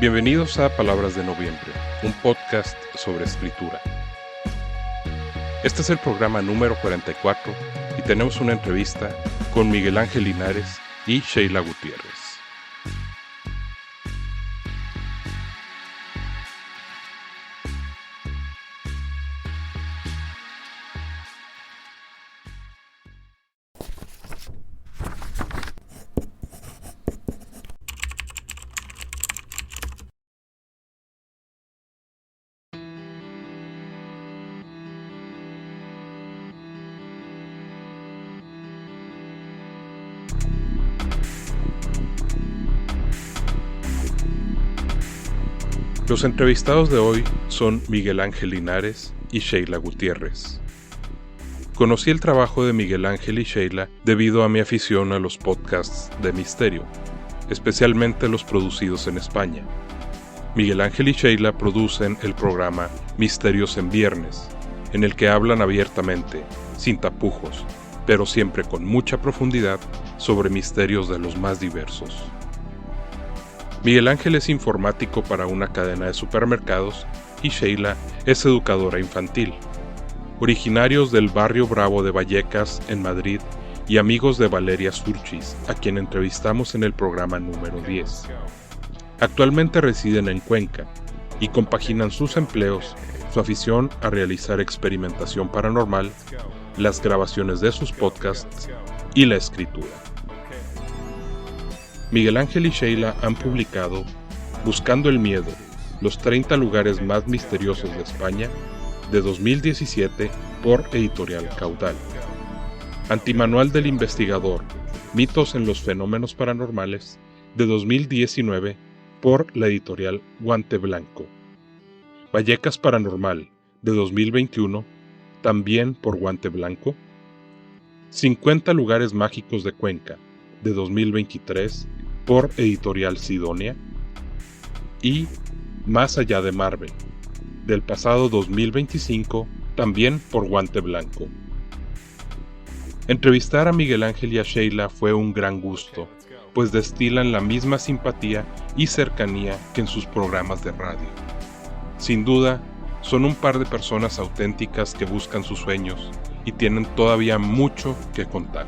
Bienvenidos a Palabras de Noviembre, un podcast sobre escritura. Este es el programa número 44 y tenemos una entrevista con Miguel Ángel Linares y Sheila Gutiérrez. Los entrevistados de hoy son Miguel Ángel Linares y Sheila Gutiérrez. Conocí el trabajo de Miguel Ángel y Sheila debido a mi afición a los podcasts de misterio, especialmente los producidos en España. Miguel Ángel y Sheila producen el programa Misterios en Viernes, en el que hablan abiertamente, sin tapujos, pero siempre con mucha profundidad sobre misterios de los más diversos. Miguel Ángel es informático para una cadena de supermercados y Sheila es educadora infantil. Originarios del barrio Bravo de Vallecas, en Madrid, y amigos de Valeria Surchis, a quien entrevistamos en el programa número 10. Actualmente residen en Cuenca y compaginan sus empleos, su afición a realizar experimentación paranormal, las grabaciones de sus podcasts y la escritura. Miguel Ángel y Sheila han publicado Buscando el Miedo, los 30 lugares más misteriosos de España, de 2017 por Editorial Caudal. Antimanual del Investigador, Mitos en los Fenómenos Paranormales, de 2019 por la Editorial Guante Blanco. Vallecas Paranormal, de 2021, también por Guante Blanco. 50 lugares mágicos de Cuenca, de 2023, por Editorial Sidonia, y Más allá de Marvel, del pasado 2025, también por Guante Blanco. Entrevistar a Miguel Ángel y a Sheila fue un gran gusto, pues destilan la misma simpatía y cercanía que en sus programas de radio. Sin duda, son un par de personas auténticas que buscan sus sueños y tienen todavía mucho que contar.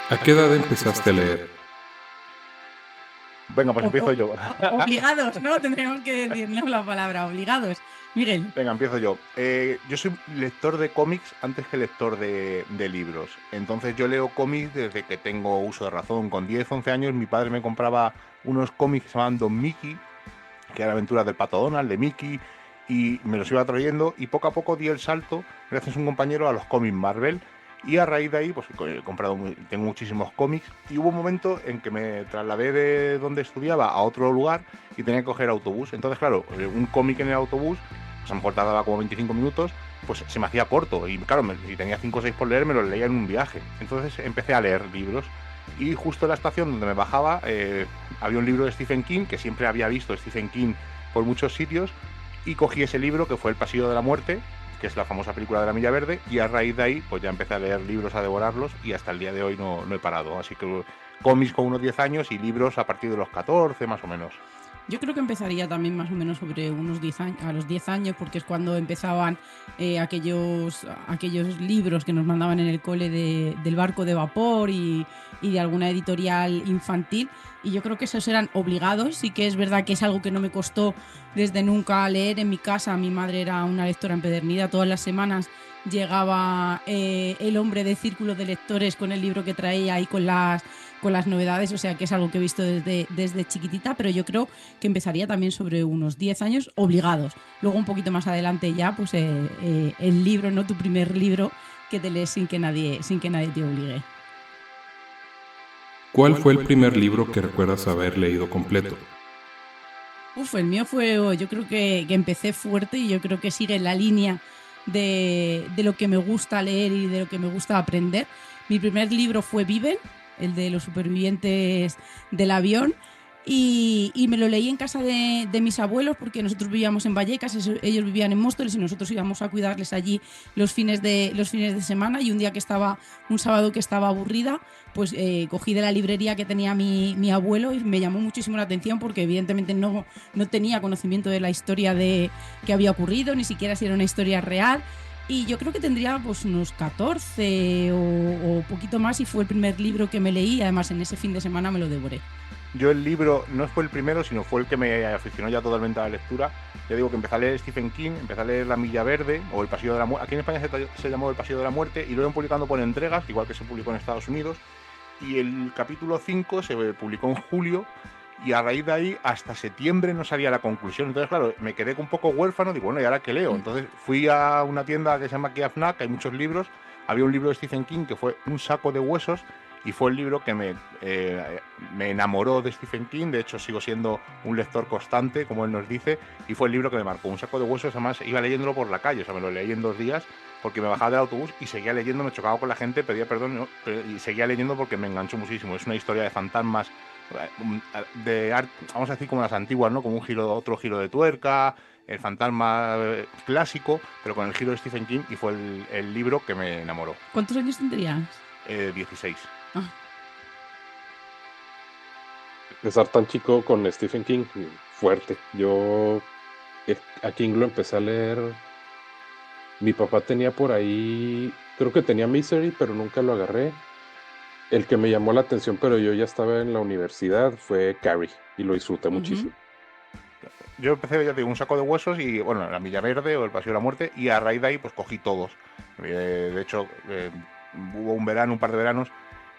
¿A qué edad empezaste a leer? Venga, pues empiezo yo. Obligados, ¿no? Tendríamos que decirnos la palabra, obligados. Miguel. Venga, empiezo yo. Yo soy lector de cómics antes que lector de libros. Entonces yo leo cómics desde que tengo uso de razón. Con 10, 11 años mi padre me compraba unos cómics que se llamaban Don Mickey, que eran aventuras del Pato Donald, de Mickey, y me los iba trayendo y poco a poco di el salto, gracias a un compañero, a los cómics Marvel. Y a raíz de ahí, pues he comprado, tengo muchísimos cómics, y hubo un momento en que me trasladé de donde estudiaba a otro lugar y tenía que coger autobús. Entonces, claro, un cómic en el autobús, pues a lo mejor tardaba como 25 minutos, pues se me hacía corto. Y claro, si tenía 5 o 6 por leer, me los leía en un viaje. Entonces empecé a leer libros. Y justo en la estación donde me bajaba, había un libro de Stephen King, que siempre había visto Stephen King por muchos sitios, y cogí ese libro, que fue El Pasillo de la Muerte, que es la famosa película de la Milla Verde, y a raíz de ahí pues ya empecé a leer libros, a devorarlos, y hasta el día de hoy no he parado. Así que cómics con unos 10 años y libros a partir de los 14 más o menos. Yo creo que empezaría también más o menos sobre unos 10 años, a los 10 años, porque es cuando empezaban aquellos libros que nos mandaban en el cole del barco de vapor y de alguna editorial infantil, y yo creo que esos eran obligados. Sí que es verdad que es algo que no me costó desde nunca leer. En mi casa mi madre era una lectora empedernida, todas las semanas llegaba el hombre de círculo de lectores con el libro que traía ahí con las novedades, o sea que es algo que he visto desde chiquitita, pero yo creo que empezaría también sobre unos 10 años obligados. Luego un poquito más adelante ya, pues el libro, ¿no? Tu primer libro que te lees sin que nadie te obligue. ¿Cuál fue el primer libro que recuerdas haber leído completo? El mío fue, yo creo que empecé fuerte y yo creo que sigue la línea de lo que me gusta leer y de lo que me gusta aprender. Mi primer libro fue Viven, el de los supervivientes del avión, y me lo leí en casa de mis abuelos porque nosotros vivíamos en Vallecas, ellos vivían en Móstoles y nosotros íbamos a cuidarles allí los fines de semana, y un día un sábado que estaba aburrida, pues cogí de la librería que tenía mi abuelo y me llamó muchísimo la atención porque evidentemente no tenía conocimiento de la historia que había ocurrido, ni siquiera si era una historia real. Y yo creo que tendría pues unos 14 o poquito más, y fue el primer libro que me leí. Además, en ese fin de semana me lo devoré. Yo el libro no fue el primero, sino fue el que me aficionó ya totalmente a la lectura. Ya digo que empecé a leer Stephen King, empecé a leer La Milla Verde o El Pasillo de la Muerte. Aquí en España se llamó El Pasillo de la Muerte y lo iban publicando por entregas, igual que se publicó en Estados Unidos. Y el capítulo 5 se publicó en julio y a raíz de ahí hasta septiembre no salía la conclusión. Entonces, claro, me quedé un poco huérfano. Digo, bueno, ¿y ahora qué leo? Entonces fui a una tienda que se llama Kia Fnac, hay muchos libros. Había un libro de Stephen King que fue Un saco de huesos y fue el libro que me enamoró de Stephen King. De hecho, sigo siendo un lector constante, como él nos dice, y fue el libro que me marcó. Un saco de huesos, además, iba leyéndolo por la calle, o sea, me lo leí en 2 días porque me bajaba del autobús y seguía leyendo, me chocaba con la gente, pedía perdón, ¿no? Y seguía leyendo porque me enganchó muchísimo. Es una historia de fantasmas, vamos a decir como las antiguas, ¿no? Como otro giro de tuerca, el fantasma clásico, pero con el giro de Stephen King, y fue el libro que me enamoró. ¿Cuántos años tendrías? 16. Ah. Empezar tan chico con Stephen King, fuerte. Yo a King lo empecé a leer. Mi papá tenía por ahí, creo que tenía Misery, pero nunca lo agarré. El que me llamó la atención, pero yo ya estaba en la universidad, fue Carrie, y lo disfruté muchísimo. Yo empecé, ya digo, Un saco de huesos y, bueno, La Milla Verde o El Pasillo de la Muerte, y a raíz de ahí, pues cogí todos. De hecho, hubo un par de veranos,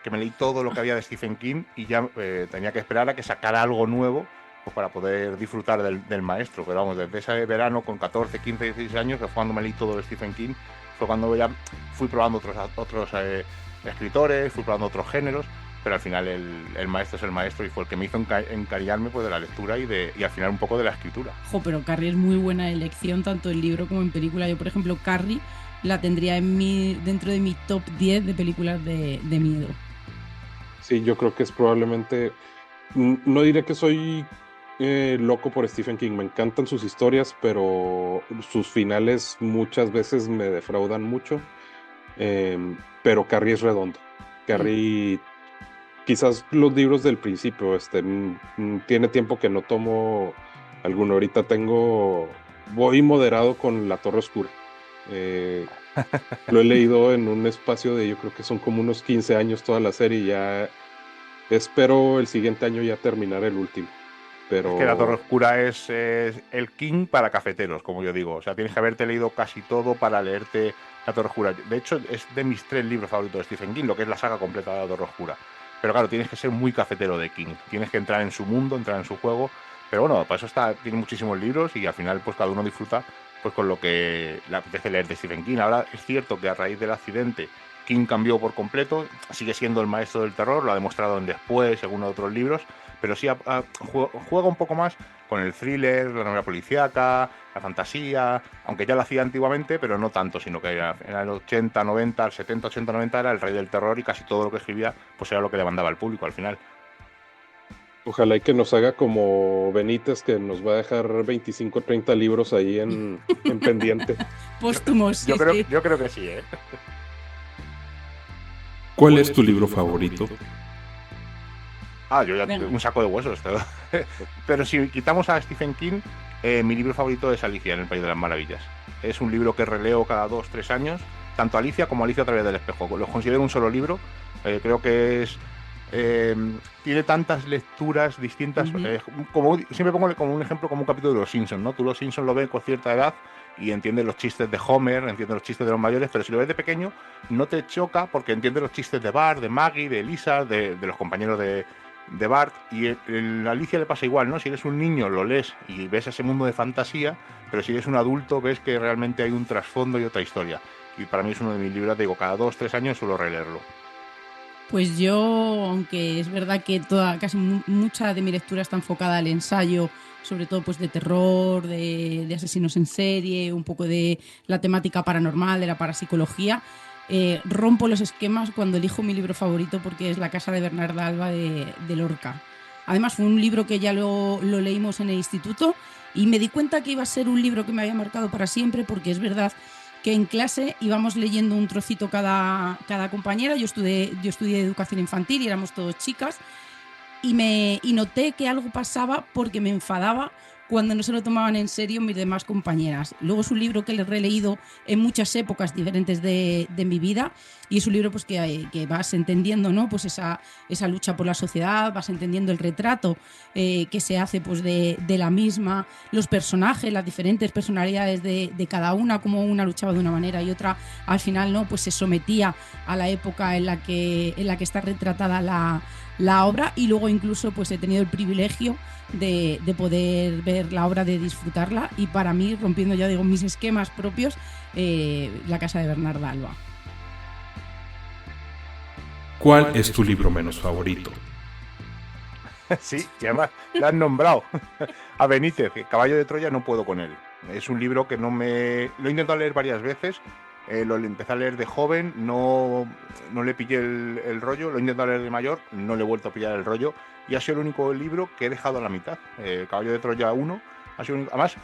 que me leí todo lo que había de Stephen King y ya tenía que esperar a que sacara algo nuevo, pues para poder disfrutar del maestro. Pero vamos, desde ese verano, con 14, 15, 16 años, que fue cuando me leí todo de Stephen King, fue cuando ya fui probando otros escritores, fui probando otros géneros, pero al final el maestro es el maestro y fue el que me hizo encariñarme pues de la lectura y al final un poco de la escritura. Pero Carrie es muy buena elección, tanto en libro como en película. Yo, por ejemplo, Carrie la tendría dentro de mi top 10 de películas de miedo. Sí, yo creo que es probablemente, no diré que soy loco por Stephen King, me encantan sus historias, pero sus finales muchas veces me defraudan mucho. Pero Carrie es redondo. Carrie, quizás los libros del principio, tiene tiempo que no tomo alguno. Ahorita voy moderado con La Torre Oscura. Lo he leído en un espacio de, yo creo que son como unos 15 años toda la serie, y ya espero el siguiente año ya terminar el último. Pero... Es que La Torre Oscura es el King para cafeteros, como yo digo. O sea, tienes que haberte leído casi todo para leerte La Torre Oscura. De hecho, es de mis 3 libros favoritos de Stephen King, lo que es la saga completa de La Torre Oscura. Pero claro, tienes que ser muy cafetero de King. Tienes que entrar en su mundo, entrar en su juego. Pero bueno, para eso tiene muchísimos libros y al final pues cada uno disfruta pues con lo que le apetece leer de Stephen King. Ahora es cierto que a raíz del accidente King cambió por completo, sigue siendo el maestro del terror, lo ha demostrado en Después, según otros libros, pero sí juega un poco más con el thriller, la novela policíaca, la fantasía, aunque ya lo hacía antiguamente, pero no tanto, sino que en el 80, 90, el 70, 80, 90 era el rey del terror y casi todo lo que escribía pues era lo que demandaba el público al final. Ojalá y que nos haga como Benítez, que nos va a dejar 25 o 30 libros ahí en pendiente. Póstumos, sí. Yo creo que sí, ¿eh? ¿Cuál es tu libro favorito? Yo ya Un saco de huesos. Pero si quitamos a Stephen King, mi libro favorito es Alicia en el País de las Maravillas. Es un libro que releo cada 2-3 años, tanto Alicia como Alicia a través del espejo. Lo considero un solo libro. Creo que tiene tantas lecturas distintas. Siempre pongo como un ejemplo, como un capítulo de Los Simpsons, ¿no? Tú Los Simpsons lo ves con cierta edad y entiendes los chistes de Homer, entiendes los chistes de los mayores, pero si lo ves de pequeño no te choca porque entiendes los chistes de Bart, de Maggie, de Lisa, de los compañeros de Bart. Y a Alicia le pasa igual, ¿no? Si eres un niño lo lees y ves ese mundo de fantasía, pero si eres un adulto ves que realmente hay un trasfondo y otra historia. Y para mí es uno de mis libros, digo, cada 2-3 años suelo releerlo. Pues yo, aunque es verdad que casi mucha de mi lectura está enfocada al ensayo sobre todo pues de terror, de asesinos en serie, un poco de la temática paranormal, de la parapsicología. Rompo los esquemas cuando elijo mi libro favorito, porque es La casa de Bernarda Alba de Lorca. Además fue un libro que ya lo leímos en el instituto y me di cuenta que iba a ser un libro que me había marcado para siempre, porque es verdad que en clase íbamos leyendo un trocito cada compañera. Yo estudié educación infantil y éramos todos chicas, y noté que algo pasaba porque me enfadaba cuando no se lo tomaban en serio mis demás compañeras. Luego es un libro que le he releído en muchas épocas diferentes de mi vida, y es un libro pues que vas entendiendo, ¿no? Pues esa lucha por la sociedad, vas entendiendo el retrato que se hace pues de la misma, los personajes, las diferentes personalidades de cada una, cómo una luchaba de una manera y otra al final, ¿no? Pues se sometía a la época en la que está retratada la obra. Y luego incluso pues he tenido el privilegio de poder ver la obra, de disfrutarla, y para mí, rompiendo ya digo mis esquemas propios, La casa de Bernarda Alba. ¿Cuál es tu libro menos favorito? Sí, y además la han nombrado a Benítez. Caballo de Troya no puedo con él. Es un libro que no me... Lo he intentado leer varias veces. Lo empecé a leer de joven, no le pillé el rollo. Lo he intentado leer de mayor, no le he vuelto a pillar el rollo. Y ha sido el único libro que he dejado a la mitad. Caballo de Troya 1 ha sido el único. Además,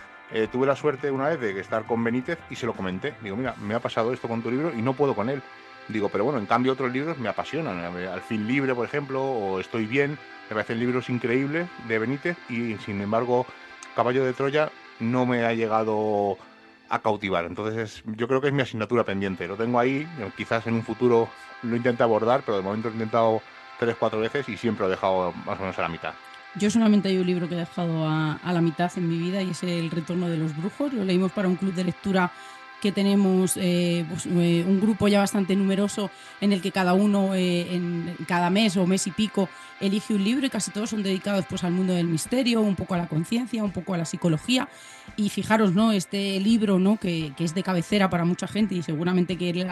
tuve la suerte una vez de estar con Benítez y se lo comenté. Digo, mira, me ha pasado esto con tu libro y no puedo con él. Digo, pero bueno, en cambio otros libros me apasionan. Al fin libre, por ejemplo, o Estoy bien, me parecen libros increíbles de Benítez, y sin embargo Caballo de Troya no me ha llegado a cautivar. Entonces yo creo que es mi asignatura pendiente. Lo tengo ahí, quizás en un futuro lo intente abordar, pero de momento lo he intentado 3-4 veces y siempre lo he dejado más o menos a la mitad. Yo solamente hay un libro que he dejado a la mitad en mi vida, y es El retorno de los brujos. Lo leímos para un club de lectura que tenemos, un grupo ya bastante numeroso, en el que cada uno en cada mes o mes y pico elige un libro, y casi todos son dedicados pues al mundo del misterio, un poco a la conciencia, un poco a la psicología. Y fijaros, ¿no? Este libro, ¿no? que es de cabecera para mucha gente, y seguramente que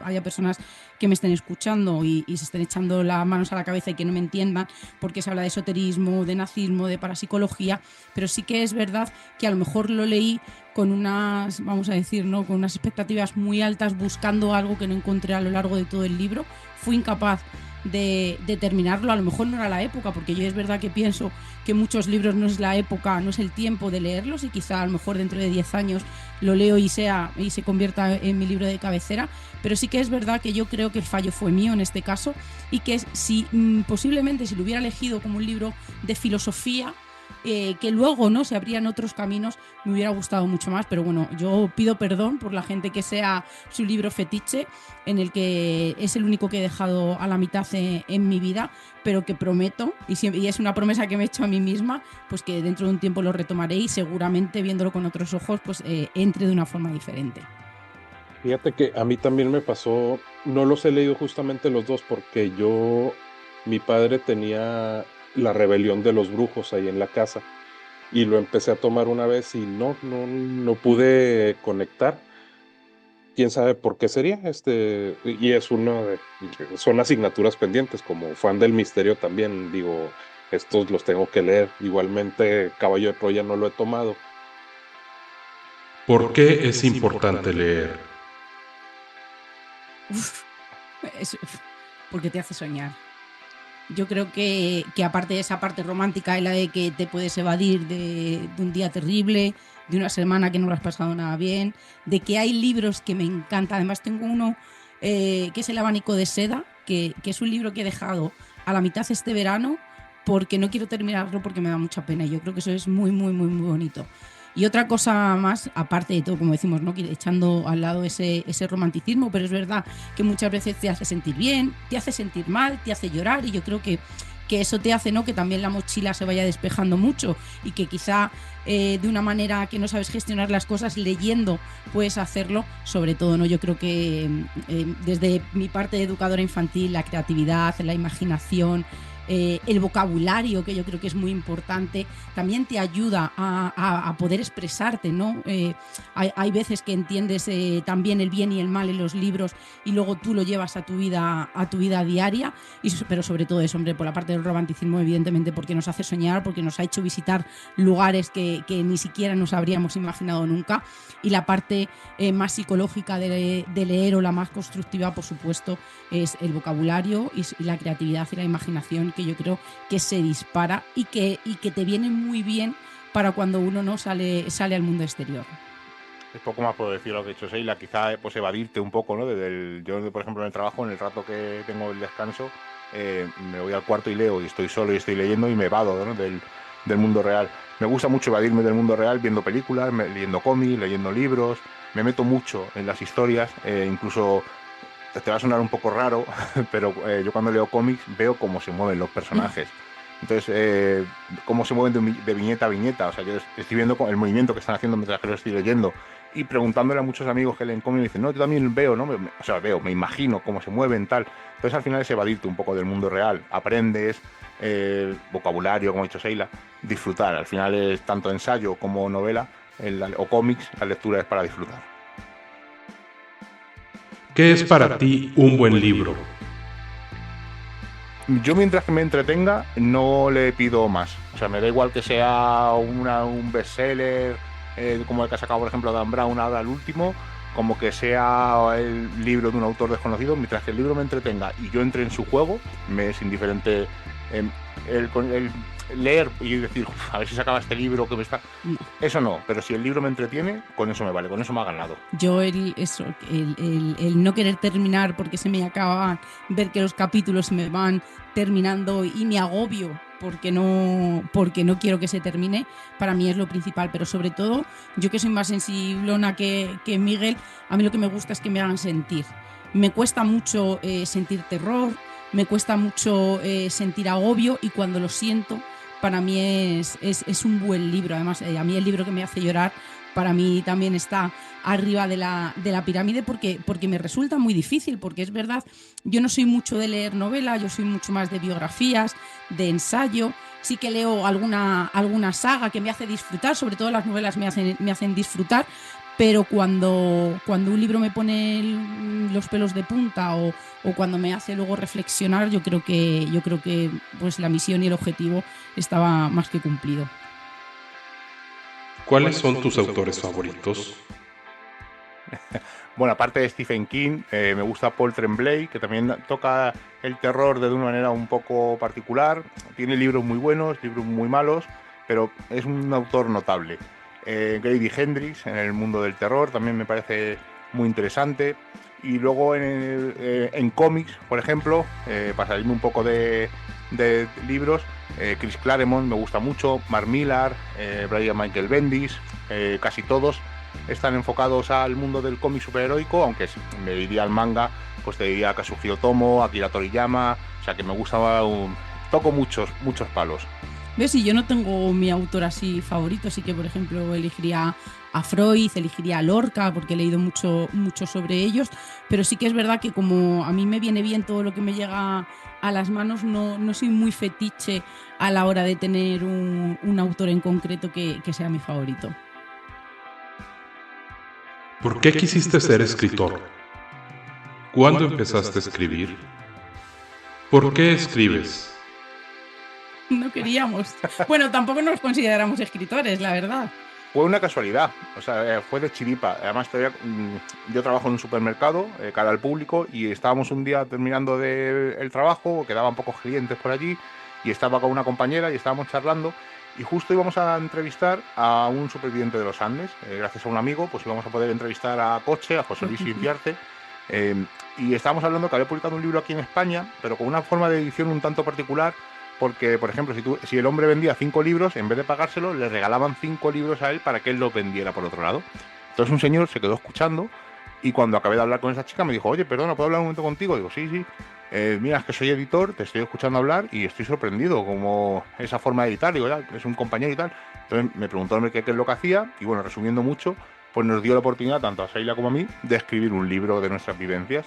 haya personas que me estén escuchando y se estén echando las manos a la cabeza y que no me entiendan, porque se habla de esoterismo, de nazismo, de parapsicología, pero sí que es verdad que a lo mejor lo leí con unas, vamos a decir, ¿no? Con unas expectativas muy altas, buscando algo que no encontré a lo largo de todo el libro. Fui incapaz de terminarlo. A lo mejor no era la época, porque yo es verdad que pienso que muchos libros no es la época, no es el tiempo de leerlos, y quizá a lo mejor dentro de 10 años lo leo y se convierta en mi libro de cabecera. Pero sí que es verdad que yo creo que el fallo fue mío en este caso, y que posiblemente si lo hubiera elegido como un libro de filosofía, que luego no se abrían otros caminos, me hubiera gustado mucho más. Pero bueno, yo pido perdón por la gente que sea su libro fetiche, en el que es el único que he dejado a la mitad en mi vida, pero que prometo, y es una promesa que me he hecho a mí misma, pues que dentro de un tiempo lo retomaré, y seguramente viéndolo con otros ojos pues entre de una forma diferente. Fíjate que a mí también me pasó, no los he leído justamente los dos, porque mi padre tenía La rebelión de los brujos ahí en la casa, y lo empecé a tomar una vez y no pude conectar. Quién sabe por qué sería, y son asignaturas pendientes. Como fan del misterio también digo, estos los tengo que leer. Igualmente Caballo de Troya no lo he tomado. ¿Por qué es importante leer? Porque te hace soñar. Yo creo que aparte de esa parte romántica, en la de que te puedes evadir de un día terrible, de una semana que no lo has pasado nada bien, de que hay libros que me encantan. Además tengo uno que es El abanico de seda, que es un libro que he dejado a la mitad este verano, porque no quiero terminarlo, porque me da mucha pena, y yo creo que eso es muy, muy, muy, muy bonito. Y otra cosa más, aparte de todo, como decimos, ¿no? Echando al lado ese romanticismo, pero es verdad que muchas veces te hace sentir bien, te hace sentir mal, te hace llorar, y yo creo que eso te hace, ¿no? Que también la mochila se vaya despejando mucho, y que quizá de una manera que no sabes gestionar las cosas, leyendo puedes hacerlo. Sobre todo, ¿no? Yo creo que desde mi parte de educadora infantil, la creatividad, la imaginación, el vocabulario, que yo creo que es muy importante, también te ayuda a poder expresarte, ¿no? Hay veces que entiendes también el bien y el mal en los libros y luego tú lo llevas a tu vida diaria, pero sobre todo eso, hombre, por la parte del romanticismo, evidentemente, porque nos hace soñar, porque nos ha hecho visitar lugares que ni siquiera nos habríamos imaginado nunca, y la parte más psicológica de leer, o la más constructiva, por supuesto, es el vocabulario y la creatividad y la imaginación, que yo creo que se dispara y que te viene muy bien para cuando uno no sale al mundo exterior. Es poco más puedo decir lo que ha dicho Sheila, quizá pues evadirte un poco, ¿no? Yo, por ejemplo, en el trabajo, en el rato que tengo el descanso, me voy al cuarto y leo, y estoy solo y estoy leyendo y me evado, ¿no? del mundo real. Me gusta mucho evadirme del mundo real viendo películas, leyendo cómics, leyendo libros, me meto mucho en las historias, incluso te va a sonar un poco raro, pero yo cuando leo cómics veo cómo se mueven los personajes. Entonces, cómo se mueven de viñeta a viñeta. O sea, yo estoy viendo el movimiento que están haciendo mientras que lo estoy leyendo, y preguntándole a muchos amigos que leen cómics, me dicen, no, yo también veo, ¿no? Me imagino cómo se mueven, tal. Entonces, al final es evadirte un poco del mundo real. Aprendes vocabulario, como ha dicho Sheila, disfrutar. Al final es tanto ensayo como novela o cómics, la lectura es para disfrutar. ¿Qué es para ti un buen libro? Yo, mientras que me entretenga, no le pido más. O sea, me da igual que sea un bestseller, como el que ha sacado, por ejemplo, Dan Brown ahora el último, como que sea el libro de un autor desconocido. Mientras que el libro me entretenga y yo entre en su juego, me es indiferente el leer y decir, a ver si se acaba este libro que me está... Eso no, pero si el libro me entretiene, con eso me vale, con eso me ha ganado. Yo el no querer terminar porque se me acaba, ver que los capítulos se me van terminando y me agobio porque no quiero que se termine, para mí es lo principal. Pero sobre todo, yo que soy más sensiblona que Miguel, a mí lo que me gusta es que me hagan sentir. Me cuesta mucho sentir terror, me cuesta mucho sentir agobio, y cuando lo siento, para mí es un buen libro. Además, a mí el libro que me hace llorar, para mí también está arriba de la pirámide, porque me resulta muy difícil, porque es verdad, yo no soy mucho de leer novela, yo soy mucho más de biografías, de ensayo. Sí que leo alguna saga que me hace disfrutar, sobre todo las novelas me hacen disfrutar, pero cuando un libro me pone los pelos de punta, o cuando me hace luego reflexionar, yo creo que pues la misión y el objetivo estaba más que cumplido. ¿Cuáles son tus autores favoritos? Bueno, aparte de Stephen King, me gusta Paul Tremblay, que también toca el terror de una manera un poco particular. Tiene libros muy buenos, libros muy malos, pero es un autor notable. Grady Hendrix, en el mundo del terror, también me parece muy interesante. Y luego en cómics, por ejemplo, para salirme un poco de libros, Chris Claremont me gusta mucho, Mark Millar, Brian Michael Bendis, casi todos están enfocados al mundo del cómic superheroico, aunque me iría al manga, pues te diría Kazuhiro Otomo, Akira Toriyama. O sea que me gusta, toco muchos palos. ¿Ves? Y yo no tengo mi autor así favorito, así que, por ejemplo, elegiría a Freud, elegiría a Lorca, porque he leído mucho sobre ellos, pero sí que es verdad que como a mí me viene bien todo lo que me llega a las manos, no soy muy fetiche a la hora de tener un autor en concreto que sea mi favorito. ¿Por qué quisiste ser escritor? ¿Cuándo empezaste a escribir? ¿Por qué escribes? No queríamos. Bueno, tampoco nos consideramos escritores, la verdad. Fue una casualidad, o sea, fue de chiripa. Además, yo trabajo en un supermercado, cara al público, y estábamos un día terminando el trabajo, quedaban pocos clientes por allí, y estaba con una compañera y estábamos charlando, y justo íbamos a entrevistar a un superviviente de los Andes. Gracias a un amigo, pues íbamos a poder entrevistar a Coche, a José Luis Inciarte, y estábamos hablando que había publicado un libro aquí en España, pero con una forma de edición un tanto particular, porque, por ejemplo, si el hombre vendía 5 libros, en vez de pagárselo, le regalaban 5 libros a él para que él los vendiera por otro lado. Entonces un señor se quedó escuchando, y cuando acabé de hablar con esa chica me dijo, oye, perdona, ¿puedo hablar un momento contigo? Digo, sí. Mira, es que soy editor, te estoy escuchando hablar y estoy sorprendido como esa forma de editar. Digo, ya, es un compañero y tal. Entonces me preguntó qué es lo que hacía, y bueno, resumiendo mucho, pues nos dio la oportunidad, tanto a Sheila como a mí, de escribir un libro de nuestras vivencias.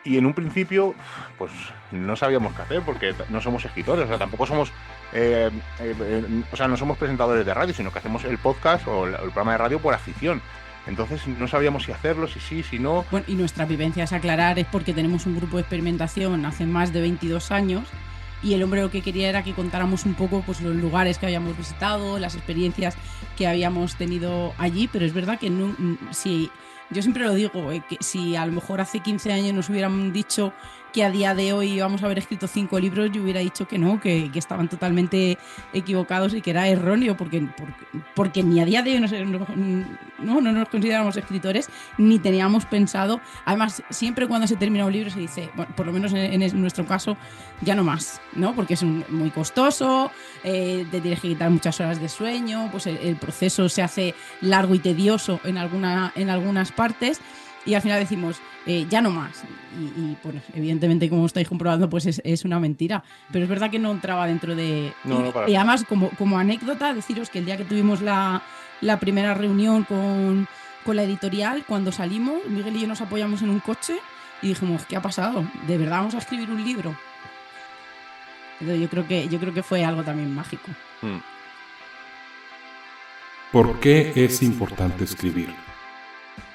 Y en un principio, pues no sabíamos qué hacer porque no somos escritores, o sea, tampoco somos, o sea, no somos presentadores de radio, sino que hacemos el podcast o el programa de radio por afición. Entonces no sabíamos si hacerlo, si sí, si no. Bueno, y nuestras vivencias, aclarar, es porque tenemos un grupo de experimentación hace más de 22 años y el hombre lo que quería era que contáramos un poco pues, los lugares que habíamos visitado, las experiencias que habíamos tenido allí, pero es verdad que no, si... Yo siempre lo digo, que si a lo mejor hace 15 años nos hubieran dicho que a día de hoy íbamos a haber escrito 5 libros, yo hubiera dicho que no, que estaban totalmente equivocados y que era erróneo, porque ni a día de hoy no nos consideramos escritores, ni teníamos pensado. Además, siempre cuando se termina un libro se dice, bueno, por lo menos en nuestro caso, ya no más, ¿no? Porque es muy costoso, te tienes que quitar muchas horas de sueño, pues el proceso se hace largo y tedioso en algunas partes, y al final decimos ya no más, y bueno, evidentemente, como estáis comprobando, pues es una mentira, pero es verdad que no entraba dentro de... No, y además, como anécdota, deciros que el día que tuvimos la primera reunión con la editorial, cuando salimos, Miguel y yo nos apoyamos en un coche y dijimos, ¿qué ha pasado? ¿De verdad vamos a escribir un libro? Entonces, yo creo que fue algo también mágico. ¿Por qué es importante escribir?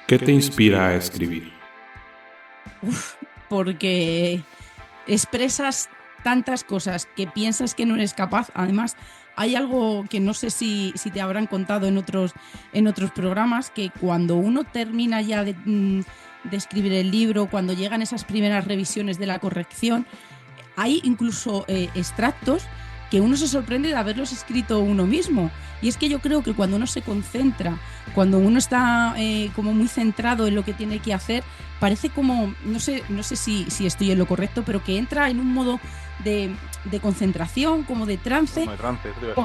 ¿Qué te inspira a escribir? Porque expresas tantas cosas que piensas que no eres capaz. Además, hay algo que no sé si te habrán contado en otros programas, que cuando uno termina ya de escribir el libro, cuando llegan esas primeras revisiones de la corrección, hay incluso extractos que uno se sorprende de haberlos escrito uno mismo. Y es que yo creo que cuando uno se concentra, cuando uno está como muy centrado en lo que tiene que hacer, parece como, no sé si estoy en lo correcto, pero que entra en un modo de concentración, como de trance,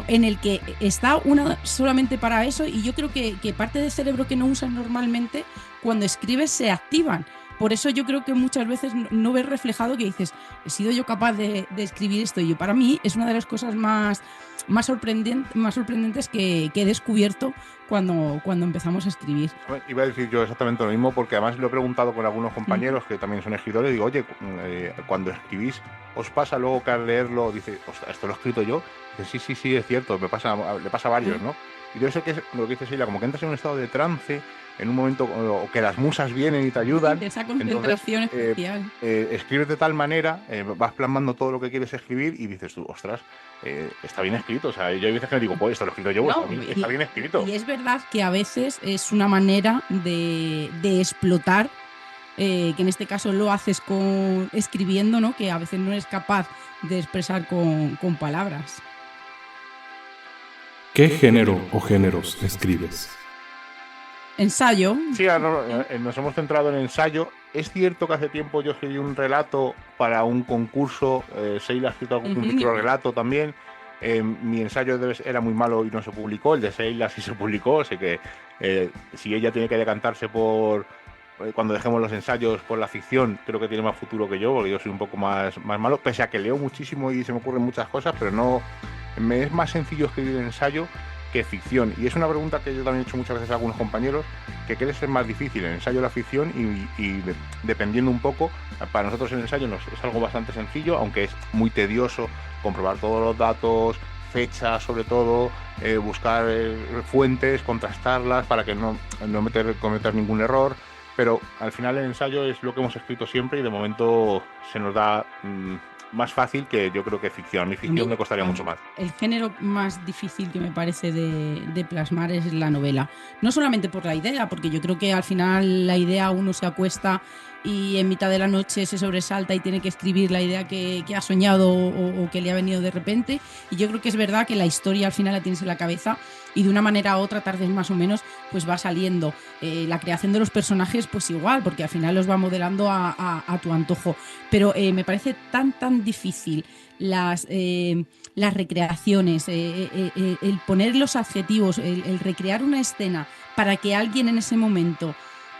en el que está una solamente para eso, y yo creo que parte del cerebro que no usas normalmente, cuando escribes se activan. Por eso yo creo que muchas veces no ves reflejado que dices, he sido yo capaz de escribir esto. Y para mí es una de las cosas más sorprendentes que he descubierto cuando empezamos a escribir. Iba a decir yo exactamente lo mismo, porque además lo he preguntado con algunos compañeros que también son escritores. Digo, oye, cuando escribís, ¿os pasa luego que al leerlo dice, ostras, esto lo he escrito yo? Dice, sí, es cierto, le pasa a varios, ¿no? Y debe ser que es lo que dice Sheila, como que entras en un estado de trance, en un momento, o que las musas vienen y te ayudan. De esa concentración especial. Escribes de tal manera, vas plasmando todo lo que quieres escribir y dices tú, ostras, está bien escrito. O sea, yo hay veces que me digo, pues esto lo he escrito yo, está bien escrito. Y es verdad que a veces es una manera de explotar, que en este caso lo haces escribiendo, ¿no? Que a veces no eres capaz de expresar con palabras. ¿Qué género o géneros escribes? Ensayo. Sí, nos hemos centrado en ensayo. Es cierto que hace tiempo yo escribí un relato para un concurso. Sheila ha escrito algún microrelato también. Mi ensayo era muy malo y no se publicó. El de Sheila sí se publicó. Así que si ella tiene que decantarse por, cuando dejemos los ensayos, por la ficción, creo que tiene más futuro que yo, porque yo soy un poco más malo. Pese a que leo muchísimo y se me ocurren muchas cosas, pero no, me es más sencillo escribir ensayo que ficción. Y es una pregunta que yo también he hecho muchas veces a algunos compañeros, que qué les es más difícil, el ensayo o la ficción, y dependiendo un poco. Para nosotros el ensayo es algo bastante sencillo, aunque es muy tedioso comprobar todos los datos, fechas sobre todo, buscar fuentes, contrastarlas para que no cometer ningún error. Pero al final el ensayo es lo que hemos escrito siempre y de momento se nos da más fácil que yo creo que ficción. A mí ficción me costaría mucho más. El género más difícil que me parece de plasmar es la novela. No solamente por la idea, porque yo creo que al final la idea, uno se acuesta y en mitad de la noche se sobresalta y tiene que escribir la idea que ha soñado o que le ha venido de repente. Y yo creo que es verdad que la historia al final la tienes en la cabeza y de una manera u otra, tardes más o menos, pues va saliendo. La creación de los personajes, pues igual, porque al final los va modelando a tu antojo. Pero me parece tan difícil las recreaciones, el poner los adjetivos, el recrear una escena para que alguien en ese momento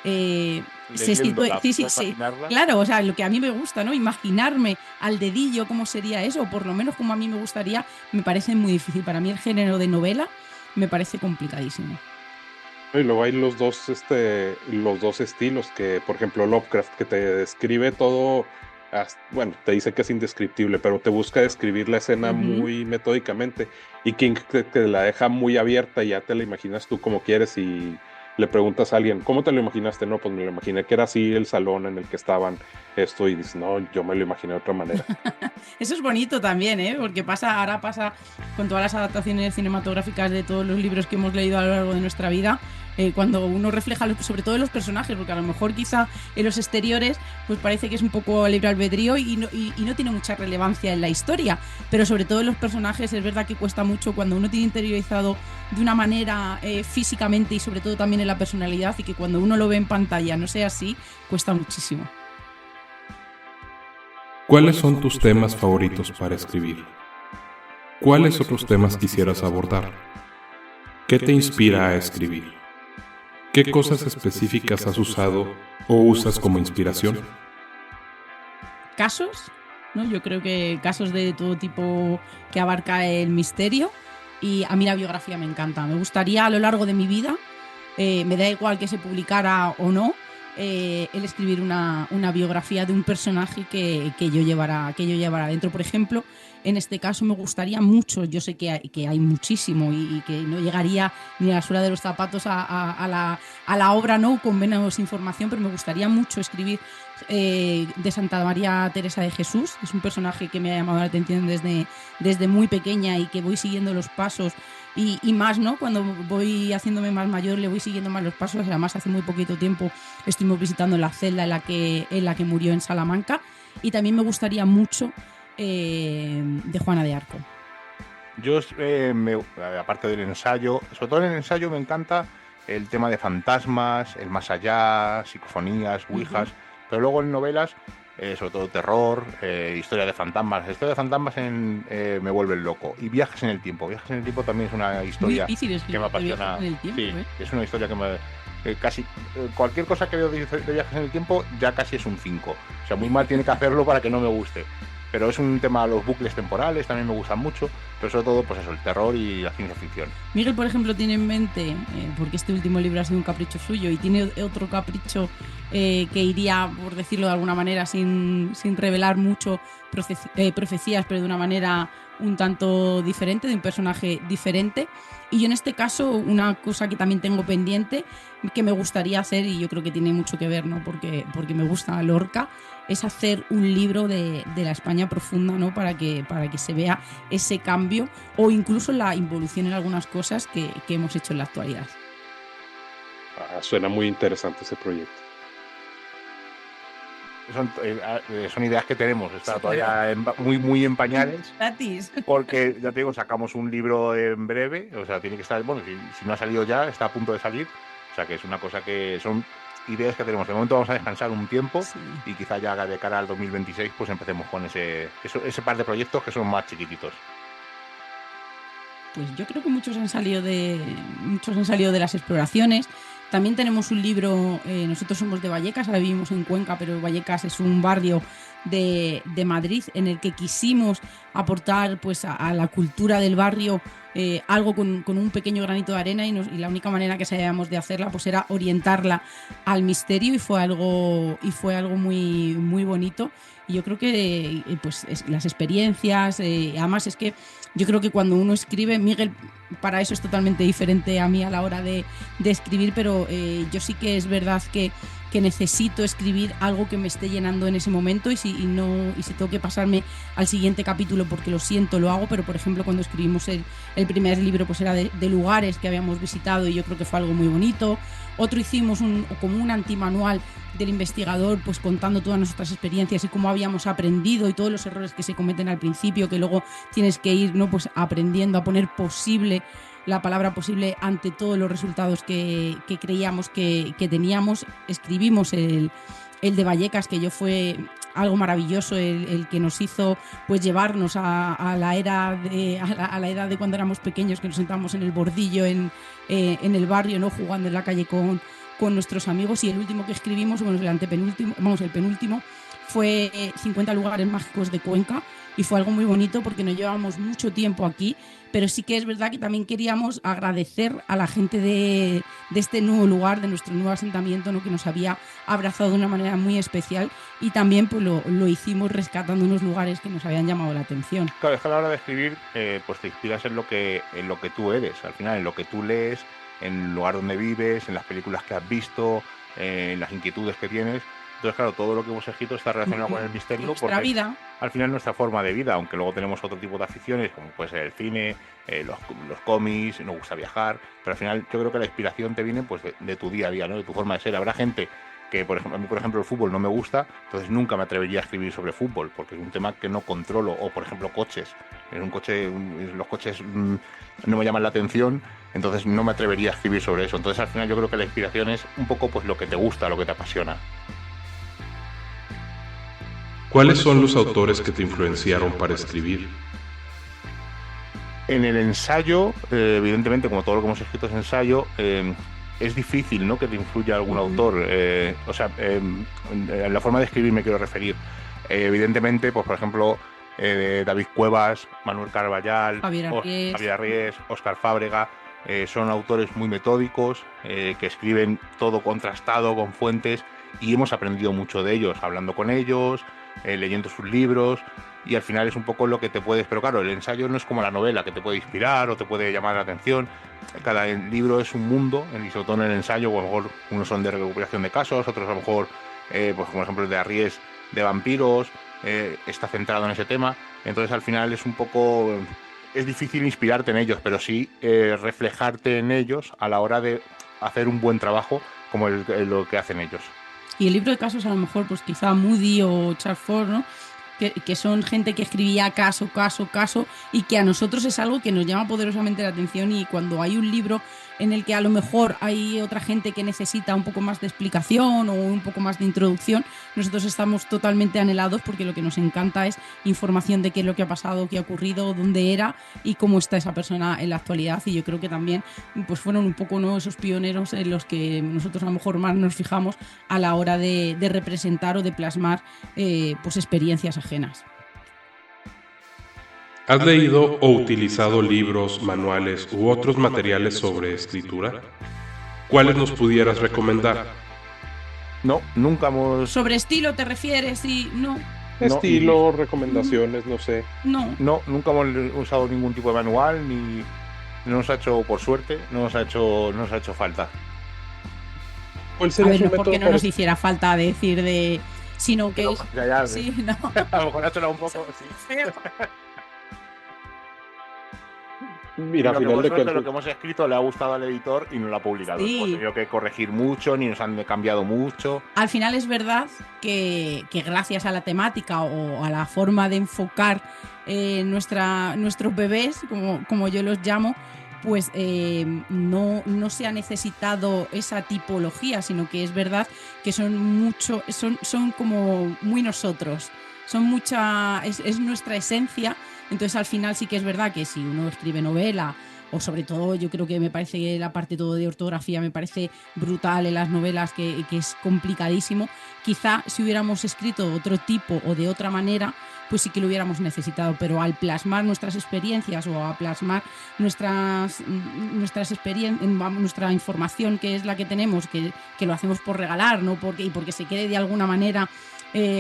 se sitúe. Sí. Claro, o sea, lo que a mí me gusta, ¿no? Imaginarme al dedillo cómo sería eso, o por lo menos como a mí me gustaría, me parece muy difícil. Para mí el género de novela me parece complicadísimo. Y luego hay los dos estilos que, por ejemplo, Lovecraft, que te describe todo, bueno, te dice que es indescriptible, pero te busca describir la escena muy metódicamente. Y King te la deja muy abierta y ya te la imaginas tú como quieres y le preguntas a alguien, ¿cómo te lo imaginaste? No, pues me lo imaginé que era así el salón en el que estaban esto y dices, no, yo me lo imaginé de otra manera. Eso es bonito también, ¿eh? Porque ahora pasa con todas las adaptaciones cinematográficas de todos los libros que hemos leído a lo largo de nuestra vida, cuando uno refleja sobre todo los personajes, porque a lo mejor quizá en los exteriores pues parece que es un poco libre albedrío y no tiene mucha relevancia en la historia, pero sobre todo en los personajes es verdad que cuesta mucho cuando uno tiene interiorizado de una manera físicamente y sobre todo también en la personalidad, y que cuando uno lo ve en pantalla no sea así, cuesta muchísimo. ¿Cuáles son tus temas favoritos para escribir? ¿Cuáles otros temas quisieras abordar? ¿Qué te inspira a escribir? ¿Qué cosas específicas has usado o usas como inspiración? Casos, ¿no? Yo creo que casos de todo tipo que abarca el misterio, y a mí la biografía me encanta. Me gustaría a lo largo de mi vida, me da igual que se publicara o no, el escribir una biografía de un personaje que yo llevara dentro. Por ejemplo, en este caso me gustaría mucho, yo sé que hay muchísimo y que no llegaría ni a la suela de los zapatos a la obra, ¿no?, con menos información, pero me gustaría mucho escribir de Santa María Teresa de Jesús. Es un personaje que me ha llamado la atención desde muy pequeña y que voy siguiendo los pasos y más, ¿no? Cuando voy haciéndome más mayor le voy siguiendo más los pasos. Además, hace muy poquito tiempo estuvimos visitando la celda en la que murió en Salamanca, y también me gustaría mucho de Juana de Arco. Yo, aparte del ensayo, sobre todo en el ensayo me encanta el tema de fantasmas, el más allá, psicofonías, ouijas, pero luego en novelas, sobre todo terror, historia de fantasmas. La historia de fantasmas me vuelven loco. Y viajes en el tiempo. Viajes en el tiempo también es una historia que me apasiona. Es una historia que me... casi cualquier cosa que veo de viajes en el tiempo ya casi es un 5. O sea, muy mal tiene que hacerlo para que no me guste. Pero es un tema, los bucles temporales también me gustan mucho, pero sobre todo pues eso, el terror y la ciencia ficción. Miguel, por ejemplo, tiene en mente, porque este último libro ha sido un capricho suyo, y tiene otro capricho que iría, por decirlo de alguna manera, sin revelar mucho, profecías, pero de una manera un tanto diferente, de un personaje diferente. Y yo en este caso, una cosa que también tengo pendiente, que me gustaría hacer, y yo creo que tiene mucho que ver, ¿no?, porque me gusta Lorca, es hacer un libro de la España profunda, ¿no?, para que se vea ese cambio o incluso la involución en algunas cosas que hemos hecho en la actualidad. Suena muy interesante ese proyecto. Son ideas que tenemos, está todavía muy en pañales. Gratis. Porque ya te digo, sacamos un libro en breve, o sea, tiene que estar, bueno, si no ha salido ya, está a punto de salir, o sea que es una cosa que son ideas que tenemos. De momento vamos a descansar un tiempo, sí, y quizá ya de cara al 2026 pues empecemos con ese par de proyectos que son más chiquititos. Pues yo creo que muchos han salido de las exploraciones. También tenemos un libro, nosotros somos de Vallecas, ahora vivimos en Cuenca, pero Vallecas es un barrio de Madrid en el que quisimos aportar pues a la cultura del barrio algo con un pequeño granito de arena, y la única manera que sabíamos de hacerla pues era orientarla al misterio, y fue algo muy, muy bonito. Y yo creo que pues las experiencias, además es que yo creo que cuando uno escribe, Miguel para eso es totalmente diferente a mí a la hora de escribir, pero yo sí que es verdad que necesito escribir algo que me esté llenando en ese momento, y si tengo que pasarme al siguiente capítulo porque lo siento, lo hago. Pero por ejemplo cuando escribimos el primer libro pues era de lugares que habíamos visitado, y yo creo que fue algo muy bonito. Otro hicimos como un antimanual del investigador, pues contando todas nuestras experiencias y cómo habíamos aprendido y todos los errores que se cometen al principio, que luego tienes que ir, ¿no?, pues aprendiendo a poner la palabra posible ante todos los resultados que creíamos que teníamos. Escribimos el de Vallecas, que fue algo maravilloso, el que nos hizo pues llevarnos a la edad de cuando éramos pequeños, que nos sentábamos en el bordillo en el barrio, ¿no?, jugando en la calle con nuestros amigos. Y el último que escribimos, bueno, el penúltimo, fue 50 lugares mágicos de Cuenca y fue algo muy bonito porque no llevamos mucho tiempo aquí, pero sí que es verdad que también queríamos agradecer a la gente de este nuevo lugar, de nuestro nuevo asentamiento, ¿no? Que nos había abrazado de una manera muy especial y también pues lo hicimos rescatando unos lugares que nos habían llamado la atención. Claro, es que a la hora de escribir, pues te inspiras en lo que tú eres, al final, en lo que tú lees, en el lugar donde vives, en las películas que has visto, en las inquietudes que tienes. Entonces, claro, todo lo que hemos escrito está relacionado con el misterio Nuestra porque vida. al final nuestra forma de vida, aunque luego tenemos otro tipo de aficiones, como puede ser el cine, los cómics, nos gusta viajar, pero al final yo creo que la inspiración te viene pues de tu día a día, ¿no? De tu forma de ser. Habrá gente que, por ejemplo, a mí, por ejemplo, el fútbol no me gusta, entonces nunca me atrevería a escribir sobre fútbol, porque es un tema que no controlo. O, por ejemplo, coches. Los coches no me llaman la atención, entonces no me atrevería a escribir sobre eso. Entonces, al final, yo creo que la inspiración es un poco pues lo que te gusta, lo que te apasiona. ¿Cuáles son los autores que te influenciaron para escribir? En el ensayo, evidentemente, como todo lo que hemos escrito es ensayo, es difícil, ¿no?, que te influya algún autor. En la forma de escribir me quiero referir. Evidentemente, pues por ejemplo, David Cuevas, Manuel Carballal, Javier Arries, Óscar Fábrega, son autores muy metódicos, que escriben todo contrastado con fuentes, y hemos aprendido mucho de ellos, hablando con ellos, leyendo sus libros, y al final es un poco lo que te puedes... Pero claro, el ensayo no es como la novela, que te puede inspirar o te puede llamar la atención. Cada libro es un mundo, y sobre todo en el ensayo, o a lo mejor unos son de recuperación de casos, otros a lo mejor, pues como por ejemplo el de Arries, de vampiros, está centrado en ese tema. Entonces al final es un poco... Es difícil inspirarte en ellos, pero sí reflejarte en ellos a la hora de hacer un buen trabajo como lo que hacen ellos. Y el libro de casos, a lo mejor, pues quizá Moody o Charles Ford, ¿no? Que son gente que escribía caso, y que a nosotros es algo que nos llama poderosamente la atención, y cuando hay un libro en el que a lo mejor hay otra gente que necesita un poco más de explicación o un poco más de introducción, nosotros estamos totalmente anhelados porque lo que nos encanta es información de qué es lo que ha pasado, qué ha ocurrido, dónde era y cómo está esa persona en la actualidad. Y yo creo que también pues fueron un poco, ¿no?, esos pioneros en los que nosotros a lo mejor más nos fijamos a la hora de representar o de plasmar pues experiencias ajenas. ¿Has leído o utilizado libros, manuales u otros materiales sobre escritura? ¿Cuáles nos pudieras recomendar? No, nunca hemos... ¿Sobre estilo te refieres? Y no. Estilo, recomendaciones, no sé. No, nunca hemos usado ningún tipo de manual, ni no nos ha hecho, por suerte, no nos ha hecho falta. ¿Cuál a sería ver, su no porque método no nos hiciera falta decir de... Sino que... Ya, sí, no. A lo mejor ha sonado un poco... Sí. Mira, lo que hemos escrito le ha gustado al editor y no lo ha publicado. Sí. Hemos tenido que corregir mucho, ni nos han cambiado mucho. Al final es verdad que gracias a la temática o a la forma de enfocar nuestros bebés, como yo los llamo, pues no se ha necesitado esa tipología, sino que es verdad que son como muy nosotros. Es nuestra esencia. Entonces al final sí que es verdad que si uno escribe novela, o sobre todo yo creo que me parece la parte todo de ortografía me parece brutal en las novelas, que es complicadísimo, quizá si hubiéramos escrito otro tipo o de otra manera pues sí que lo hubiéramos necesitado, pero al plasmar nuestras experiencias o a plasmar nuestra información, que es la que tenemos, que lo hacemos por regalar, ¿no? porque se quede de alguna manera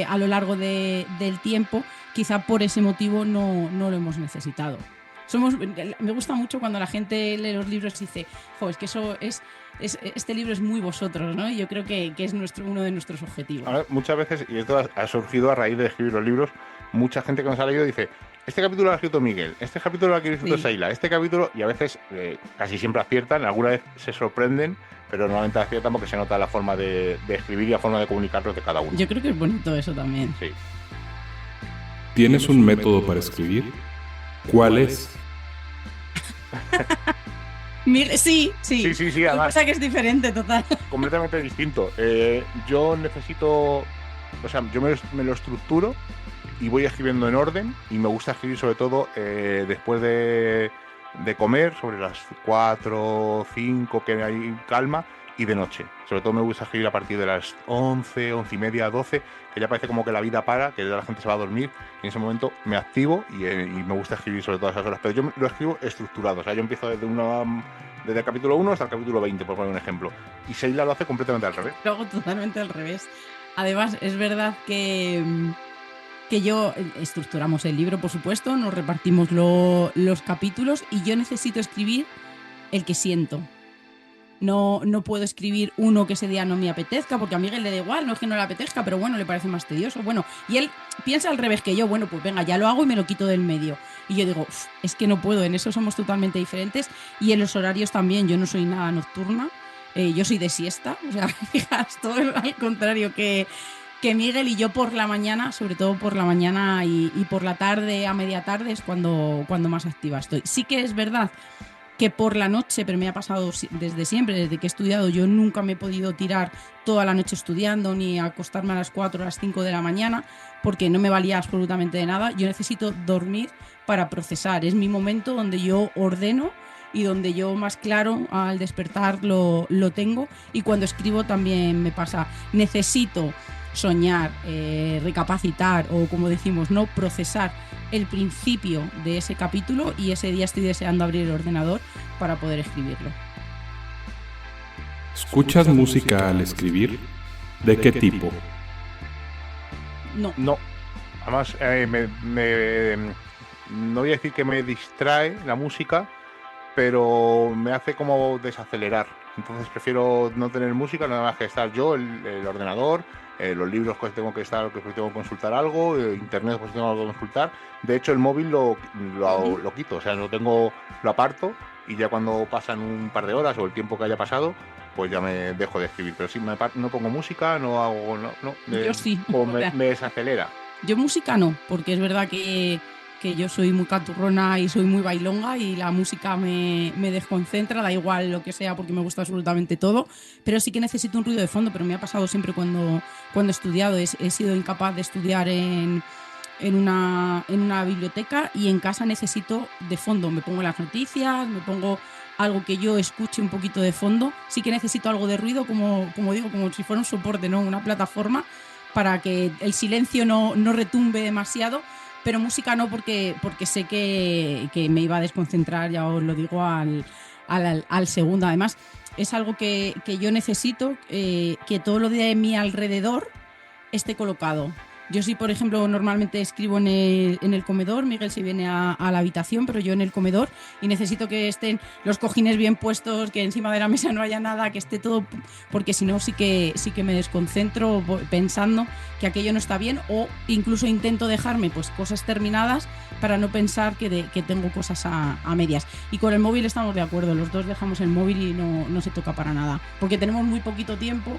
a lo largo del tiempo, quizá por ese motivo no lo hemos necesitado. Me gusta mucho cuando la gente lee los libros y dice, jo, es que este libro es muy vosotros, ¿no? Y yo creo que es uno de nuestros objetivos. Ahora, muchas veces, y esto ha surgido a raíz de escribir los libros, mucha gente que nos ha leído dice, este capítulo lo ha escrito Miguel, este capítulo lo ha escrito Sheila, este capítulo, y a veces casi siempre aciertan, alguna vez se sorprenden, pero normalmente aciertan porque se nota la forma de escribir y la forma de comunicarlos de cada uno. Yo creo que es bonito eso también. Sí. ¿Tienes un método para escribir? ¿Cuál es? Sí. Sí, Lo que además, pasa que es diferente, total. completamente distinto. Yo necesito... O sea, yo me lo estructuro y voy escribiendo en orden, y me gusta escribir sobre todo después de comer, sobre las 4 o 5, que hay calma, y de noche. Sobre todo me gusta escribir a partir de las 11, 11 y media, 12, que ya parece como que la vida para, que ya la gente se va a dormir, y en ese momento me activo y me gusta escribir sobre todas esas horas. Pero yo lo escribo estructurado, o sea, yo empiezo desde el capítulo 1 hasta el capítulo 20, por poner un ejemplo. Y Sheila lo hace completamente al revés. Lo hago totalmente al revés. Además, es verdad que yo estructuramos el libro, por supuesto, nos repartimos los capítulos y yo necesito escribir el que siento. No puedo escribir uno que ese día no me apetezca, porque a Miguel le da igual, no es que no le apetezca, pero bueno, le parece más tedioso. Bueno, y él piensa al revés que yo, bueno, pues venga, ya lo hago y me lo quito del medio. Y yo digo, es que no puedo, en eso somos totalmente diferentes. Y en los horarios también, yo no soy nada nocturna, yo soy de siesta, o sea, fijas, todo al contrario que Miguel, y yo por la mañana, sobre todo por la mañana y por la tarde a media tarde es cuando más activa estoy. Sí que es verdad que por la noche, pero me ha pasado desde siempre, desde que he estudiado, yo nunca me he podido tirar toda la noche estudiando ni acostarme a las 4 o las 5 de la mañana porque no me valía absolutamente de nada. Yo necesito dormir para procesar, es mi momento donde yo ordeno y donde yo más claro al despertar lo tengo, y cuando escribo también me pasa, necesito soñar, recapacitar o como decimos, no procesar el principio de ese capítulo, y ese día estoy deseando abrir el ordenador para poder escribirlo. ¿Escuchas música al escribir? ¿De qué tipo? No. Además, no voy a decir que me distrae la música, pero me hace como desacelerar. Entonces prefiero no tener música, nada más que estar yo, el ordenador, los libros pues tengo que estar, que tengo que consultar algo, internet pues tengo que consultar. De hecho el móvil lo quito, o sea, lo aparto, y ya cuando pasan un par de horas o el tiempo que haya pasado, pues ya me dejo de escribir. Pero si no pongo música, no hago, yo sí, o me desacelera. Yo música no, porque es verdad que yo soy muy caturrona y soy muy bailonga, y la música me desconcentra, da igual lo que sea porque me gusta absolutamente todo, pero sí que necesito un ruido de fondo. Pero me ha pasado siempre cuando he estudiado, he sido incapaz de estudiar en una biblioteca, y en casa necesito de fondo, me pongo las noticias, me pongo algo que yo escuche un poquito de fondo. Sí que necesito algo de ruido, como digo, como si fuera un soporte, ¿no? Una plataforma, para que el silencio no retumbe demasiado. Pero música no, porque sé que me iba a desconcentrar, ya os lo digo, al segundo. Además, es algo que yo necesito, que todo lo de mi alrededor esté colocado. Yo sí, por ejemplo, normalmente escribo en el comedor, Miguel se viene a la habitación, pero yo en el comedor, y necesito que estén los cojines bien puestos, que encima de la mesa no haya nada, que esté todo, porque si no sí que me desconcentro pensando que aquello no está bien, o incluso intento dejarme pues cosas terminadas para no pensar que tengo cosas a medias. Y con el móvil estamos de acuerdo, los dos dejamos el móvil y no se toca para nada, porque tenemos muy poquito tiempo.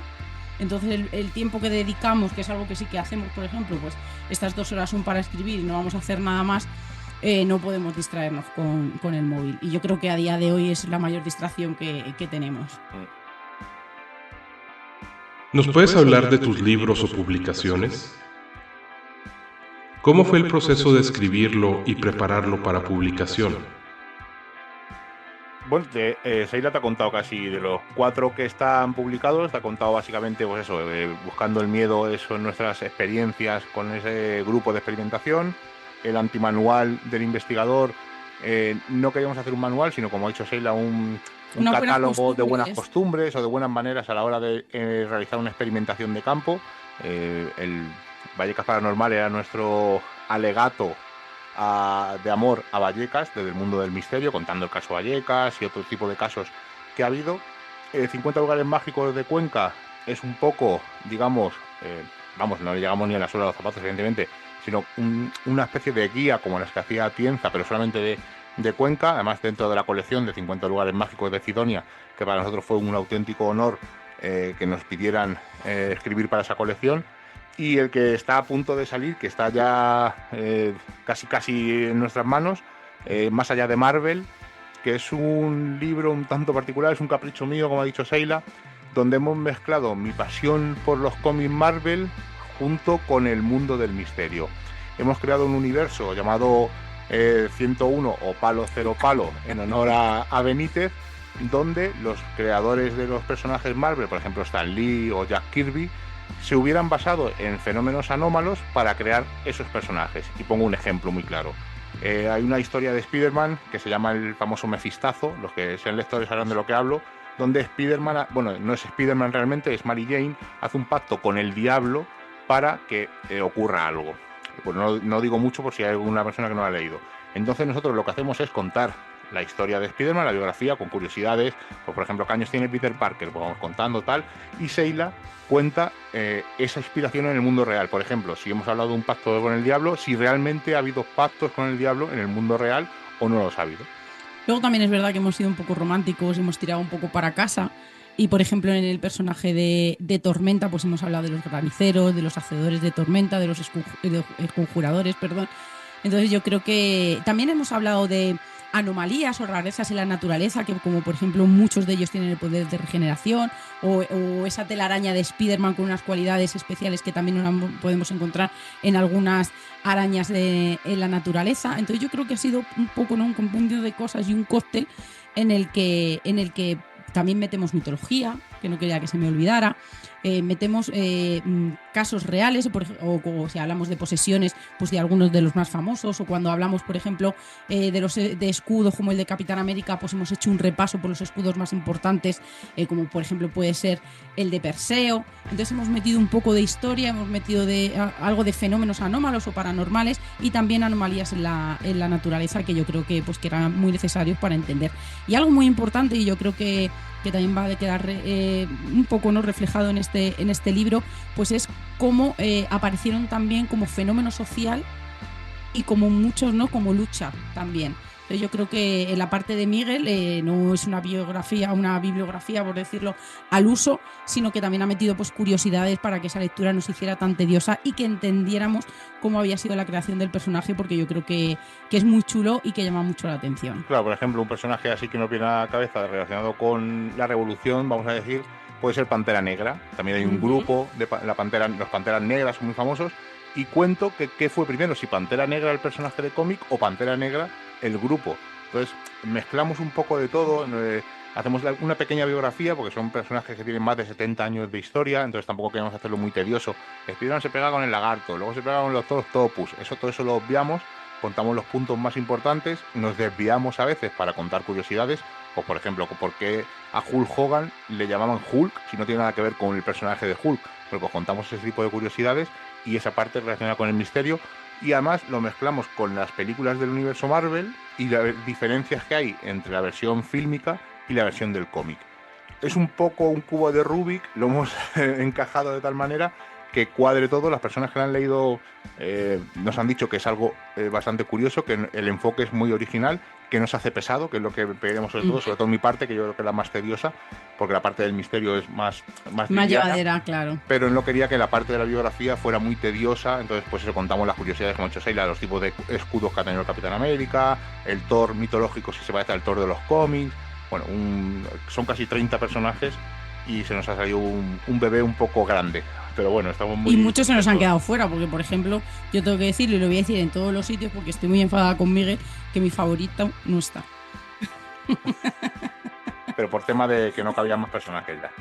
Entonces el tiempo que dedicamos, que es algo que sí que hacemos, por ejemplo, pues estas 2 horas son para escribir y no vamos a hacer nada más, no podemos distraernos con el móvil. Y yo creo que a día de hoy es la mayor distracción que tenemos. ¿Nos puedes hablar de tus libros o publicaciones? ¿Cómo fue el proceso de escribirlo y prepararlo para publicación? Bueno, Sheila te ha contado casi de los 4 que están publicados, te ha contado básicamente pues eso, buscando el miedo, eso en nuestras experiencias con ese grupo de experimentación, el antimanual del investigador. No queríamos hacer un manual, sino, como ha dicho Sheila, un catálogo de buenas costumbres o de buenas maneras a la hora de realizar una experimentación de campo. El Vallecas Paranormal era nuestro alegato de amor a Vallecas, desde el mundo del misterio, contando el caso Vallecas y otro tipo de casos que ha habido. 50 lugares mágicos de Cuenca es un poco, digamos, no llegamos ni a la suela de los zapatos, evidentemente, sino una especie de guía como las que hacía Tienza, pero solamente de Cuenca, además dentro de la colección de 50 lugares mágicos de Cidonia, que para nosotros fue un auténtico honor que nos pidieran escribir para esa colección. Y el que está a punto de salir, que está ya casi en nuestras manos, Más allá de Marvel, que es un libro un tanto particular, es un capricho mío, como ha dicho Sheila, donde hemos mezclado mi pasión por los cómics Marvel junto con el mundo del misterio. Hemos creado un universo llamado 101 o Palo Cero Palo, en honor a Benítez, donde los creadores de los personajes Marvel, por ejemplo Stan Lee o Jack Kirby, se hubieran basado en fenómenos anómalos para crear esos personajes. Y pongo un ejemplo muy claro. Hay una historia de Spider-Man que se llama el famoso Mefistazo, los que sean lectores sabrán de lo que hablo, donde Spider-Man, bueno, no es Spider-Man realmente, es Mary Jane, hace un pacto con el diablo para que ocurra algo. Pues no digo mucho por si hay alguna persona que no lo ha leído. Entonces nosotros lo que hacemos es contar la historia de Spider-Man, la biografía, con curiosidades. Pues, por ejemplo, ¿qué años tiene Peter Parker? Pues vamos contando tal. Y Sheila cuenta esa inspiración en el mundo real. Por ejemplo, si hemos hablado de un pacto con el diablo, si realmente ha habido pactos con el diablo en el mundo real o no los ha habido. Luego también es verdad que hemos sido un poco románticos, hemos tirado un poco para casa. Y por ejemplo, en el personaje de Tormenta, pues hemos hablado de los graniceros, de los hacedores de tormenta, de los conjuradores, perdón. Entonces yo creo que también hemos hablado de anomalías o rarezas en la naturaleza, que como por ejemplo muchos de ellos tienen el poder de regeneración, o esa telaraña de Spider-Man con unas cualidades especiales que también podemos encontrar en algunas arañas en la naturaleza. Entonces yo creo que ha sido un poco, ¿no?, un compendio de cosas y un cóctel en el que también metemos mitología, que no quería que se me olvidara. Metemos casos reales, o si hablamos de posesiones, pues de algunos de los más famosos, o cuando hablamos, por ejemplo, de escudos como el de Capitán América, pues hemos hecho un repaso por los escudos más importantes, como por ejemplo puede ser el de Perseo. Entonces hemos metido un poco de historia, hemos metido algo de fenómenos anómalos o paranormales, y también anomalías en la naturaleza, que yo creo que eran muy necesarios para entender. Y algo muy importante, y yo creo que también va a quedar un poco, ¿no?, reflejado en este libro, pues es cómo aparecieron también como fenómeno social y como muchos, ¿no?, como lucha también. Entonces yo creo que en la parte de Miguel no es una bibliografía, por decirlo, al uso, sino que también ha metido pues curiosidades para que esa lectura no se hiciera tan tediosa y que entendiéramos cómo había sido la creación del personaje, porque yo creo que es muy chulo y que llama mucho la atención. Claro, por ejemplo, un personaje así que no viene a la cabeza relacionado con la revolución, vamos a decir, puede ser Pantera Negra. También hay un grupo de los Panteras Negras, son muy famosos, y cuento que qué fue primero, si Pantera Negra el personaje de cómic o Pantera Negra el grupo. Entonces mezclamos un poco de todo, hacemos una pequeña biografía porque son personajes que tienen más de 70 años de historia, entonces tampoco queremos hacerlo muy tedioso. Spider-Man se pega con el lagarto, luego se pega con los Doctor Octopus, todo eso lo obviamos, contamos los puntos más importantes, nos desviamos a veces para contar curiosidades, o por ejemplo, por qué a Hulk Hogan le llamaban Hulk si no tiene nada que ver con el personaje de Hulk. Pero pues contamos ese tipo de curiosidades y esa parte relacionada con el misterio, y además lo mezclamos con las películas del universo Marvel y las diferencias que hay entre la versión fílmica y la versión del cómic. Es un poco un cubo de Rubik, lo hemos encajado de tal manera que cuadre todo. Las personas que lo han leído nos han dicho que es algo bastante curioso, que el enfoque es muy original, que no se hace pesado, que es lo que pediremos sobre todo mi parte, que yo creo que es la más tediosa, porque la parte del misterio es más llevadera, claro. Pero no quería que la parte de la biografía fuera muy tediosa, entonces pues eso, contamos las curiosidades como ha hecho Sheila, los tipos de escudos que ha tenido el Capitán América, el Thor mitológico si se parece al Thor de los cómics. Bueno, son casi 30 personajes y se nos ha salido un bebé un poco grande. Pero bueno, estamos muy... Y muchos se nos han quedado fuera, porque por ejemplo, yo tengo que decirlo y lo voy a decir en todos los sitios porque estoy muy enfadada con Miguel, que mi favorito no está. Pero por tema de que no cabían más personajes ya.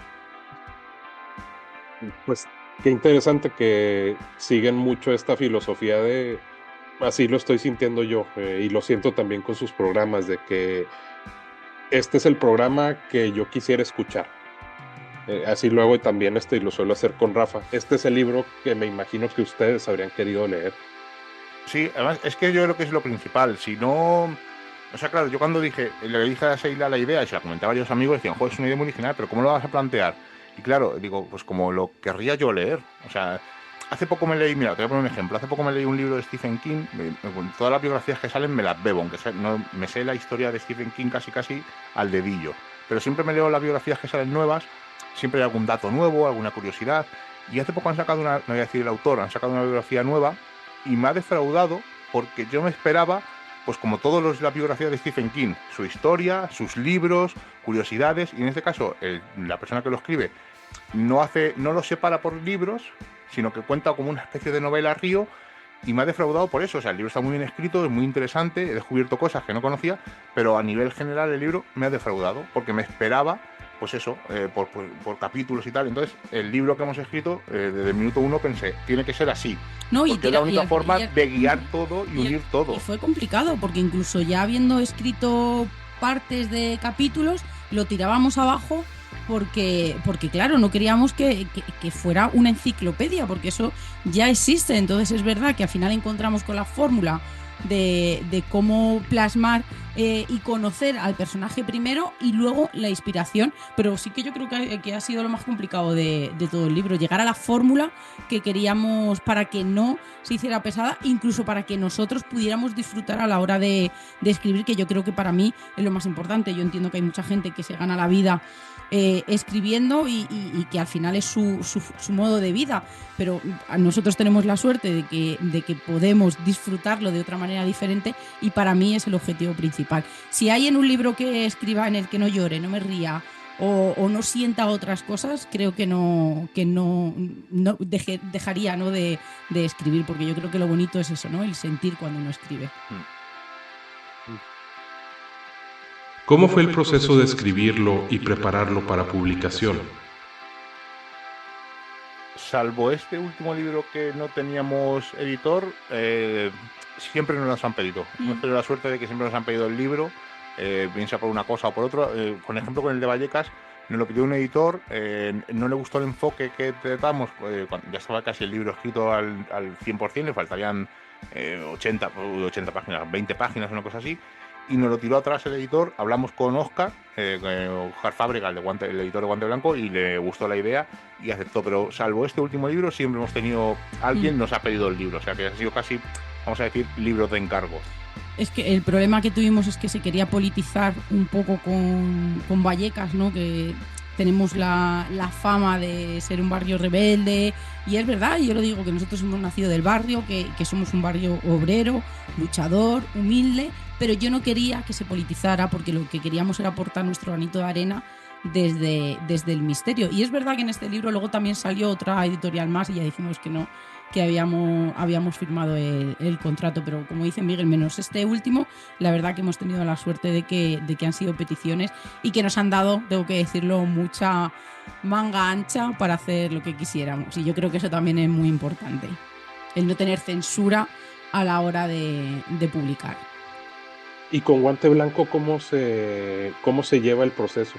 Pues qué interesante que siguen mucho esta filosofía de... Así lo estoy sintiendo yo, y lo siento también con sus programas, de que este es el programa que yo quisiera escuchar. Así lo hago y también lo suelo hacer con Rafa. Este es el libro que me imagino que ustedes habrían querido leer. Sí, además es que yo creo que es lo principal. Si no... O sea, claro, yo cuando le dije a Sheila la idea y se la comentaba a varios amigos, decían, joder, es una idea muy original, pero ¿cómo lo vas a plantear? Y claro, digo, pues como lo querría yo leer. O sea, hace poco me leí, mira, te voy a poner un ejemplo, hace poco me leí un libro de Stephen King, todas las biografías que salen me las bebo, aunque no me sé la historia de Stephen King casi al dedillo. Pero siempre me leo las biografías que salen nuevas, siempre hay algún dato nuevo, alguna curiosidad. Y hace poco han sacado no voy a decir el autor, han sacado una biografía nueva y me ha defraudado porque yo me esperaba, pues como todos la biografía de Stephen King, su historia, sus libros, curiosidades, y en este caso la persona que lo escribe no lo separa por libros, sino que cuenta como una especie de novela río, y me ha defraudado por eso. O sea, el libro está muy bien escrito, es muy interesante, he descubierto cosas que no conocía, pero a nivel general el libro me ha defraudado porque me esperaba, pues eso, por capítulos y tal. Entonces, el libro que hemos escrito, desde el minuto 1 pensé, tiene que ser así. No, porque es la única forma de guiar todo y unir todo. Y fue complicado, porque incluso ya habiendo escrito partes de capítulos, lo tirábamos abajo porque claro, no queríamos que fuera una enciclopedia, porque eso ya existe. Entonces es verdad que al final encontramos con la fórmula de cómo plasmar y conocer al personaje primero y luego la inspiración, pero sí que yo creo que ha sido lo más complicado de todo el libro, llegar a la fórmula que queríamos para que no se hiciera pesada, incluso para que nosotros pudiéramos disfrutar a la hora de escribir, que yo creo que para mí es lo más importante. Yo entiendo que hay mucha gente que se gana la vida escribiendo y que al final es su modo de vida, pero nosotros tenemos la suerte de que podemos disfrutarlo de otra manera diferente, y para mí es el objetivo principal. Si hay en un libro que escriba en el que no llore, no me ría o no sienta otras cosas, creo que no dejaría, ¿no?, de escribir, porque yo creo que lo bonito es eso, ¿no?, el sentir cuando uno escribe. ¿Cómo fue el proceso de escribirlo y prepararlo para publicación? Salvo este último libro que no teníamos editor, siempre nos los han pedido. Hemos tenido la suerte de que siempre nos han pedido el libro, bien sea por una cosa o por otra. Por ejemplo, con el de Vallecas, nos lo pidió un editor, no le gustó el enfoque que tratamos, cuando ya estaba casi el libro escrito al 100%, le faltarían 80 páginas, 20 páginas, una cosa así, y nos lo tiró atrás el editor. Hablamos con Óscar Fábrega, el editor de Guante Blanco, y le gustó la idea y aceptó. Pero salvo este último libro, siempre hemos tenido, alguien nos ha pedido el libro, o sea que ha sido casi, vamos a decir, libros de encargo. Es que el problema que tuvimos es que se quería politizar un poco con Vallecas, ¿no?, que tenemos la fama de ser un barrio rebelde, y es verdad, yo lo digo, que nosotros hemos nacido del barrio, que somos un barrio obrero, luchador, humilde, pero yo no quería que se politizara, porque lo que queríamos era aportar nuestro granito de arena desde el misterio. Y es verdad que en este libro luego también salió otra editorial más y ya dijimos que no, que habíamos firmado el contrato, pero como dice Miguel, menos este último, la verdad que hemos tenido la suerte de que han sido peticiones y que nos han dado, tengo que decirlo, mucha manga ancha para hacer lo que quisiéramos, y yo creo que eso también es muy importante, el no tener censura a la hora de publicar. ¿Y con Guante Blanco cómo se lleva el proceso?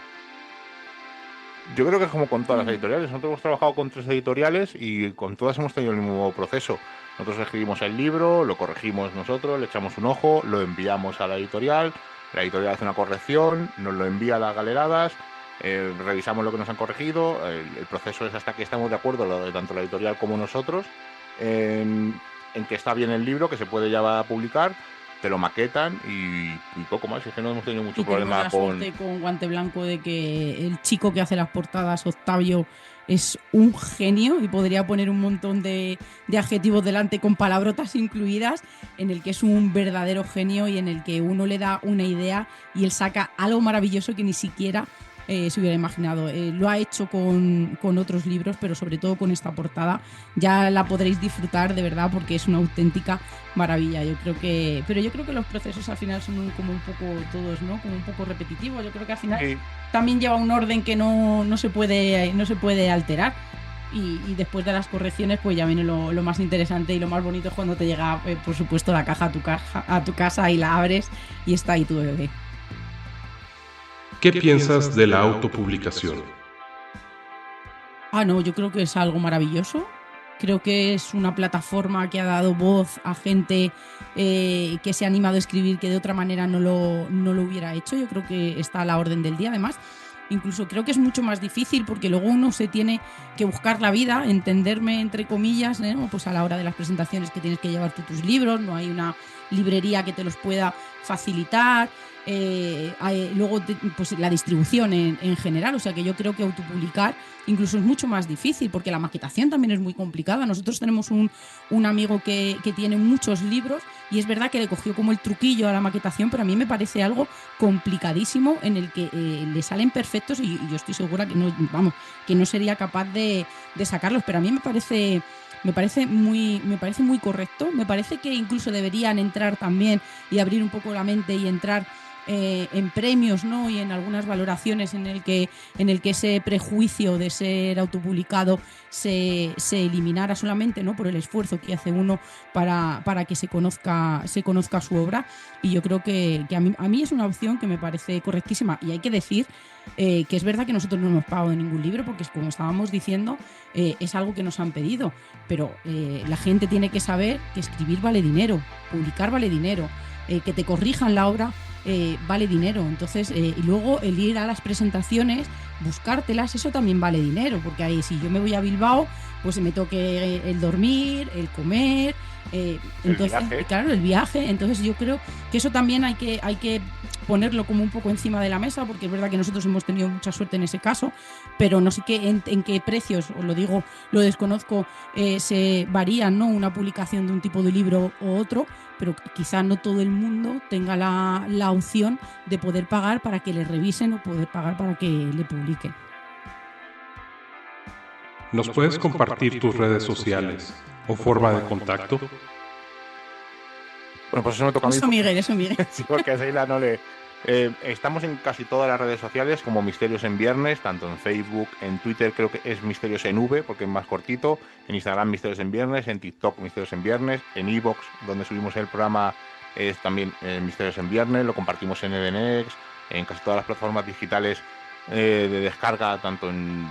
Yo creo que es como con todas las editoriales. Nosotros hemos trabajado con 3 editoriales y con todas hemos tenido el mismo proceso. Nosotros escribimos el libro, lo corregimos nosotros, le echamos un ojo, lo enviamos a la editorial hace una corrección, nos lo envía a las galeradas, revisamos lo que nos han corregido. El proceso es hasta que estamos de acuerdo, tanto la editorial como nosotros, en que está bien el libro, que se puede ya a publicar. Te lo maquetan y poco más. Es que no hemos tenido mucho problema con Guante Blanco de que el chico que hace las portadas, Octavio, es un genio y podría poner un montón de adjetivos delante con palabrotas incluidas, en el que es un verdadero genio y en el que uno le da una idea y él saca algo maravilloso que ni siquiera se hubiera imaginado. Lo ha hecho con otros libros, pero sobre todo con esta portada ya la podréis disfrutar de verdad, porque es una auténtica maravilla. Pero yo creo que los procesos al final son como un poco todos, ¿no?, como un poco repetitivos. Yo creo que al final también lleva un orden que no se puede alterar. Y después de las correcciones, pues ya viene lo más interesante y lo más bonito, es cuando te llega, por supuesto, la caja a tu casa y la abres y está ahí tu bebé. ¿Qué piensas de la autopublicación? No, yo creo que es algo maravilloso. Creo que es una plataforma que ha dado voz a gente que se ha animado a escribir, que de otra manera no lo hubiera hecho. Yo creo que está a la orden del día. Además, incluso creo que es mucho más difícil, porque luego uno se tiene que buscar la vida, entenderme entre comillas, ¿no?, pues a la hora de las presentaciones, que tienes que llevar tú tus libros, no hay una librería que te los pueda facilitar. Luego pues la distribución en general, o sea que yo creo que autopublicar incluso es mucho más difícil, porque la maquetación también es muy complicada. Nosotros tenemos un amigo que tiene muchos libros y es verdad que le cogió como el truquillo a la maquetación, pero a mí me parece algo complicadísimo, en el que le salen perfectos y yo estoy segura que no sería capaz de sacarlos, pero a mí me parece me parece muy correcto. Me parece que incluso deberían entrar también y abrir un poco la mente y entrar en premios, ¿no? Y en algunas valoraciones en el que ese prejuicio de ser autopublicado se eliminara solamente, ¿no? Por el esfuerzo que hace uno para que se conozca su obra. Y yo creo que a mí es una opción que me parece correctísima. Y hay que decir que es verdad que nosotros no hemos pagado ningún libro, porque como estábamos diciendo, es algo que nos han pedido, pero la gente tiene que saber que escribir vale dinero, publicar vale dinero, que te corrijan la obra vale dinero. Entonces, y luego el ir a las presentaciones, buscártelas, eso también vale dinero, porque ahí si yo me voy a Bilbao, pues me toque el dormir, el comer, entonces, el viaje. claro, el viaje. Entonces yo creo que eso también hay que ponerlo como un poco encima de la mesa, porque es verdad que nosotros hemos tenido mucha suerte en ese caso, pero no sé en qué precios, os lo digo, lo desconozco, se varían, ¿no? Una publicación de un tipo de libro u otro, pero quizá no todo el mundo tenga la opción de poder pagar para que le revisen o poder pagar para que le publiquen. ¿Nos puedes compartir tus redes sociales o forma de contacto? Bueno, pues eso me toca a mí. Eso, Miguel. Sí, porque a Sheila no le... estamos en casi todas las redes sociales como Misterios en Viernes, tanto en Facebook, en Twitter creo que es Misterios en V, porque es más cortito, en Instagram Misterios en Viernes, en TikTok Misterios en Viernes, en iVoox, donde subimos el programa, es también Misterios en Viernes, lo compartimos en Edenex, en casi todas las plataformas digitales de descarga, tanto en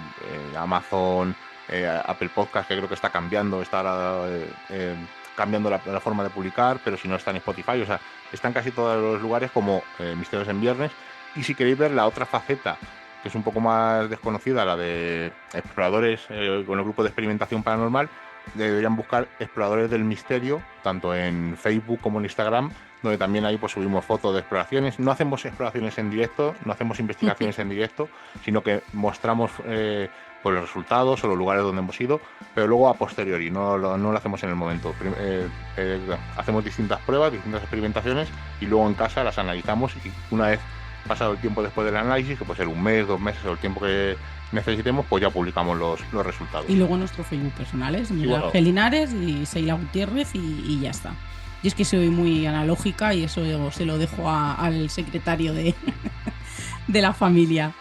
Amazon, Apple Podcast, que creo que está cambiando, cambiando la forma de publicar, pero si no está en Spotify, o sea, está en casi todos los lugares como Misterios en Viernes. Y si queréis ver la otra faceta, que es un poco más desconocida, la de exploradores con el grupo de experimentación paranormal, deberían buscar Exploradores del Misterio, tanto en Facebook como en Instagram, donde también ahí pues subimos fotos de exploraciones. No hacemos exploraciones en directo, no hacemos investigaciones en directo, sino que mostramos pues los resultados o los lugares donde hemos ido, pero luego a posteriori, no lo hacemos en el momento. Hacemos distintas pruebas, distintas experimentaciones y luego en casa las analizamos, y una vez pasado el tiempo después del análisis, que puede ser un mes, 2 meses o el tiempo que necesitemos, pues ya publicamos los resultados. Y luego nuestro Facebook personales, Miguel Ángel Linares y Sheila Gutiérrez, y ya está. Yo es que soy muy analógica y eso se lo dejo al secretario de la familia.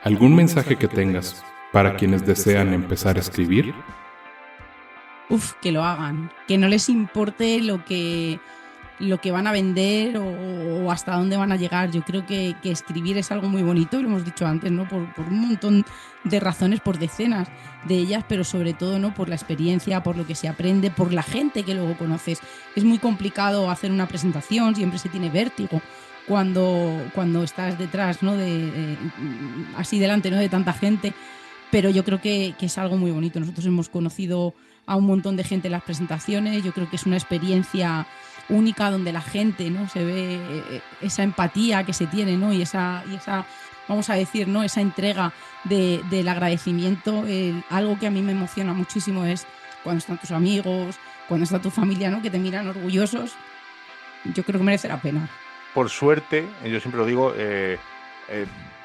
¿Algún mensaje que tengas para quienes desean empezar a escribir? Que lo hagan, que no les importe lo que van a vender o hasta dónde van a llegar. Yo creo que escribir es algo muy bonito, lo hemos dicho antes, ¿no? Por un montón de razones, por decenas de ellas, pero sobre todo, ¿no? Por la experiencia, por lo que se aprende, por la gente que luego conoces. Es muy complicado hacer una presentación, siempre se tiene vértigo cuando estás detrás, ¿no? Así delante, ¿no? De tanta gente, pero yo creo que es algo muy bonito. Nosotros hemos conocido a un montón de gente en las presentaciones. Yo creo que es una experiencia única donde la gente, ¿no? Se ve esa empatía que se tiene, ¿no? Y esa vamos a decir, ¿no? Esa entrega del agradecimiento. Algo que a mí me emociona muchísimo es cuando están tus amigos, cuando está tu familia, ¿no? Que te miran orgullosos. Yo creo que merece la pena. Por suerte, yo siempre lo digo,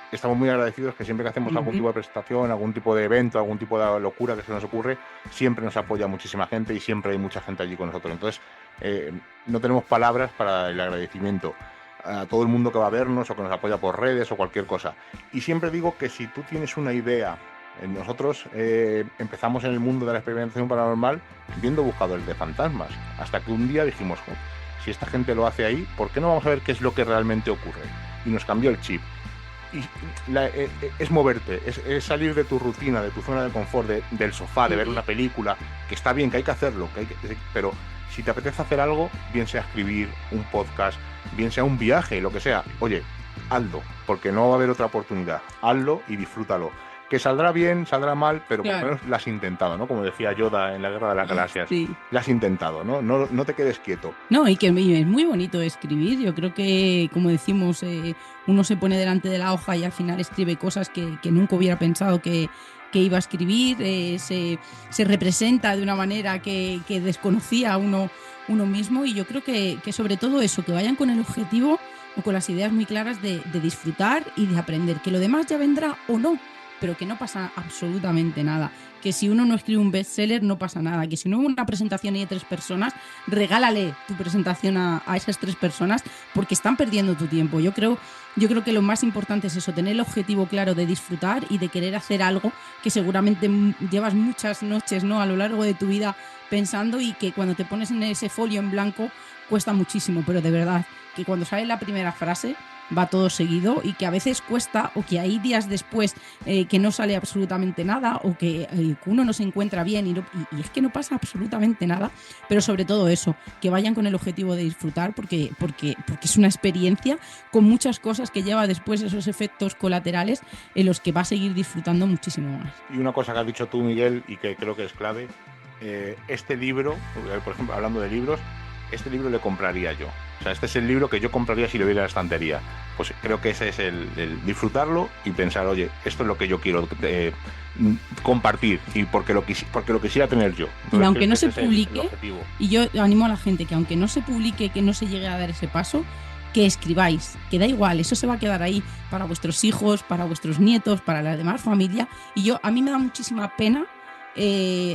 estamos muy agradecidos que siempre que hacemos algún tipo de presentación, algún tipo de evento, algún tipo de locura que se nos ocurre, siempre nos apoya muchísima gente y siempre hay mucha gente allí con nosotros. Entonces, no tenemos palabras para el agradecimiento a todo el mundo que va a vernos o que nos apoya por redes o cualquier cosa. Y siempre digo que si tú tienes una idea, nosotros empezamos en el mundo de la experimentación paranormal viendo buscadores de fantasmas, hasta que un día dijimos, si esta gente lo hace ahí, ¿por qué no vamos a ver qué es lo que realmente ocurre? Y nos cambió el chip. Y es moverte, es salir de tu rutina, de tu zona de confort, del sofá, de ver una película, que está bien, que hay que hacerlo, pero si te apetece hacer algo, bien sea escribir un podcast, bien sea un viaje, lo que sea, oye, hazlo, porque no va a haber otra oportunidad. Hazlo y disfrútalo. Que saldrá bien, saldrá mal, pero por lo menos lo has intentado, ¿no? Como decía Yoda en la Guerra de las Galaxias. Sí. Lo has intentado, ¿no? No te quedes quieto. No, y que es muy bonito escribir. Yo creo que, como decimos, uno se pone delante de la hoja y al final escribe cosas que nunca hubiera pensado que iba a escribir. Se representa de una manera que desconocía uno mismo. Y yo creo que sobre todo eso, que vayan con el objetivo o con las ideas muy claras de disfrutar y de aprender. Que lo demás ya vendrá o no. pero que no pasa absolutamente nada. Que si uno no escribe un bestseller no pasa nada. Que si no hubo una presentación y hay 3 personas, regálale tu presentación a esas 3 personas porque están perdiendo tu tiempo. Yo creo que lo más importante es eso, tener el objetivo claro de disfrutar y de querer hacer algo que seguramente llevas muchas noches, ¿no?, a lo largo de tu vida pensando, y que cuando te pones en ese folio en blanco cuesta muchísimo, pero de verdad que cuando sale la primera frase va todo seguido, y que a veces cuesta, o que hay días después que no sale absolutamente nada, o que uno no se encuentra bien y es que no pasa absolutamente nada, pero sobre todo eso, que vayan con el objetivo de disfrutar porque es una experiencia con muchas cosas que lleva después esos efectos colaterales en los que va a seguir disfrutando muchísimo más. Y una cosa que has dicho tú, Miguel, y que creo que es clave, este libro, por ejemplo, hablando de libros, este libro le compraría yo. O sea, este es el libro que yo compraría si lo viera en la estantería. Pues creo que ese es el disfrutarlo y pensar, oye, esto es lo que yo quiero compartir, y porque lo quisiera tener yo. Entonces, y aunque no se ese es publique, y yo animo a la gente que aunque no se publique, que no se llegue a dar ese paso, que escribáis, que da igual, eso se va a quedar ahí para vuestros hijos, para vuestros nietos, para la demás familia. Y a mí me da muchísima pena.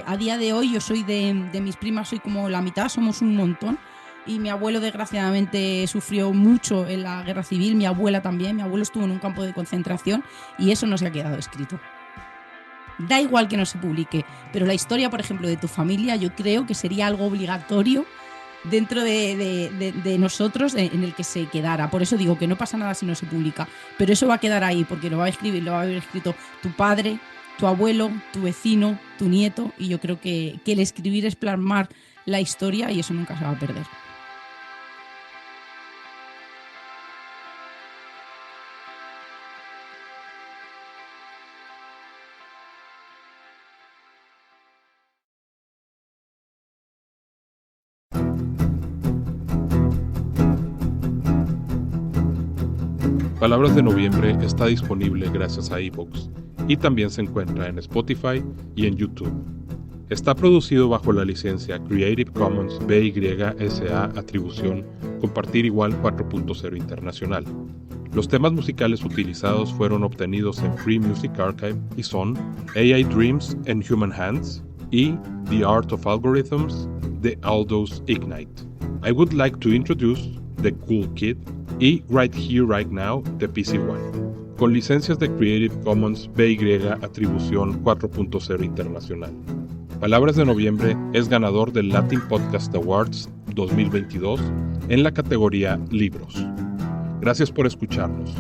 A día de hoy yo soy de mis primas, soy como la mitad, somos un montón, y mi abuelo desgraciadamente sufrió mucho en la guerra civil, mi abuela también, mi abuelo estuvo en un campo de concentración y eso no se ha quedado escrito. Da igual que no se publique, pero la historia, por ejemplo, de tu familia, yo creo que sería algo obligatorio dentro de nosotros, en el que se quedara. Por eso digo que no pasa nada si no se publica, pero eso va a quedar ahí porque lo va a escribir, lo va a haber escrito tu padre, tu abuelo, tu vecino, tu nieto, y yo creo que el escribir es plasmar la historia y eso nunca se va a perder. Palabras de Noviembre está disponible gracias a iVoox y también se encuentra en Spotify y en YouTube. Está producido bajo la licencia Creative Commons BY-SA Atribución Compartir Igual 4.0 Internacional. Los temas musicales utilizados fueron obtenidos en Free Music Archive y son AI Dreams and Human Hands y The Art of Algorithms de Aldous Ignite. I would like to introduce The Cool Kid y Right Here Right Now de PC One, con licencias de Creative Commons BY Atribución 4.0 Internacional. Palabras de Noviembre es ganador del Latin Podcast Awards 2022 en la categoría Libros. Gracias por escucharnos.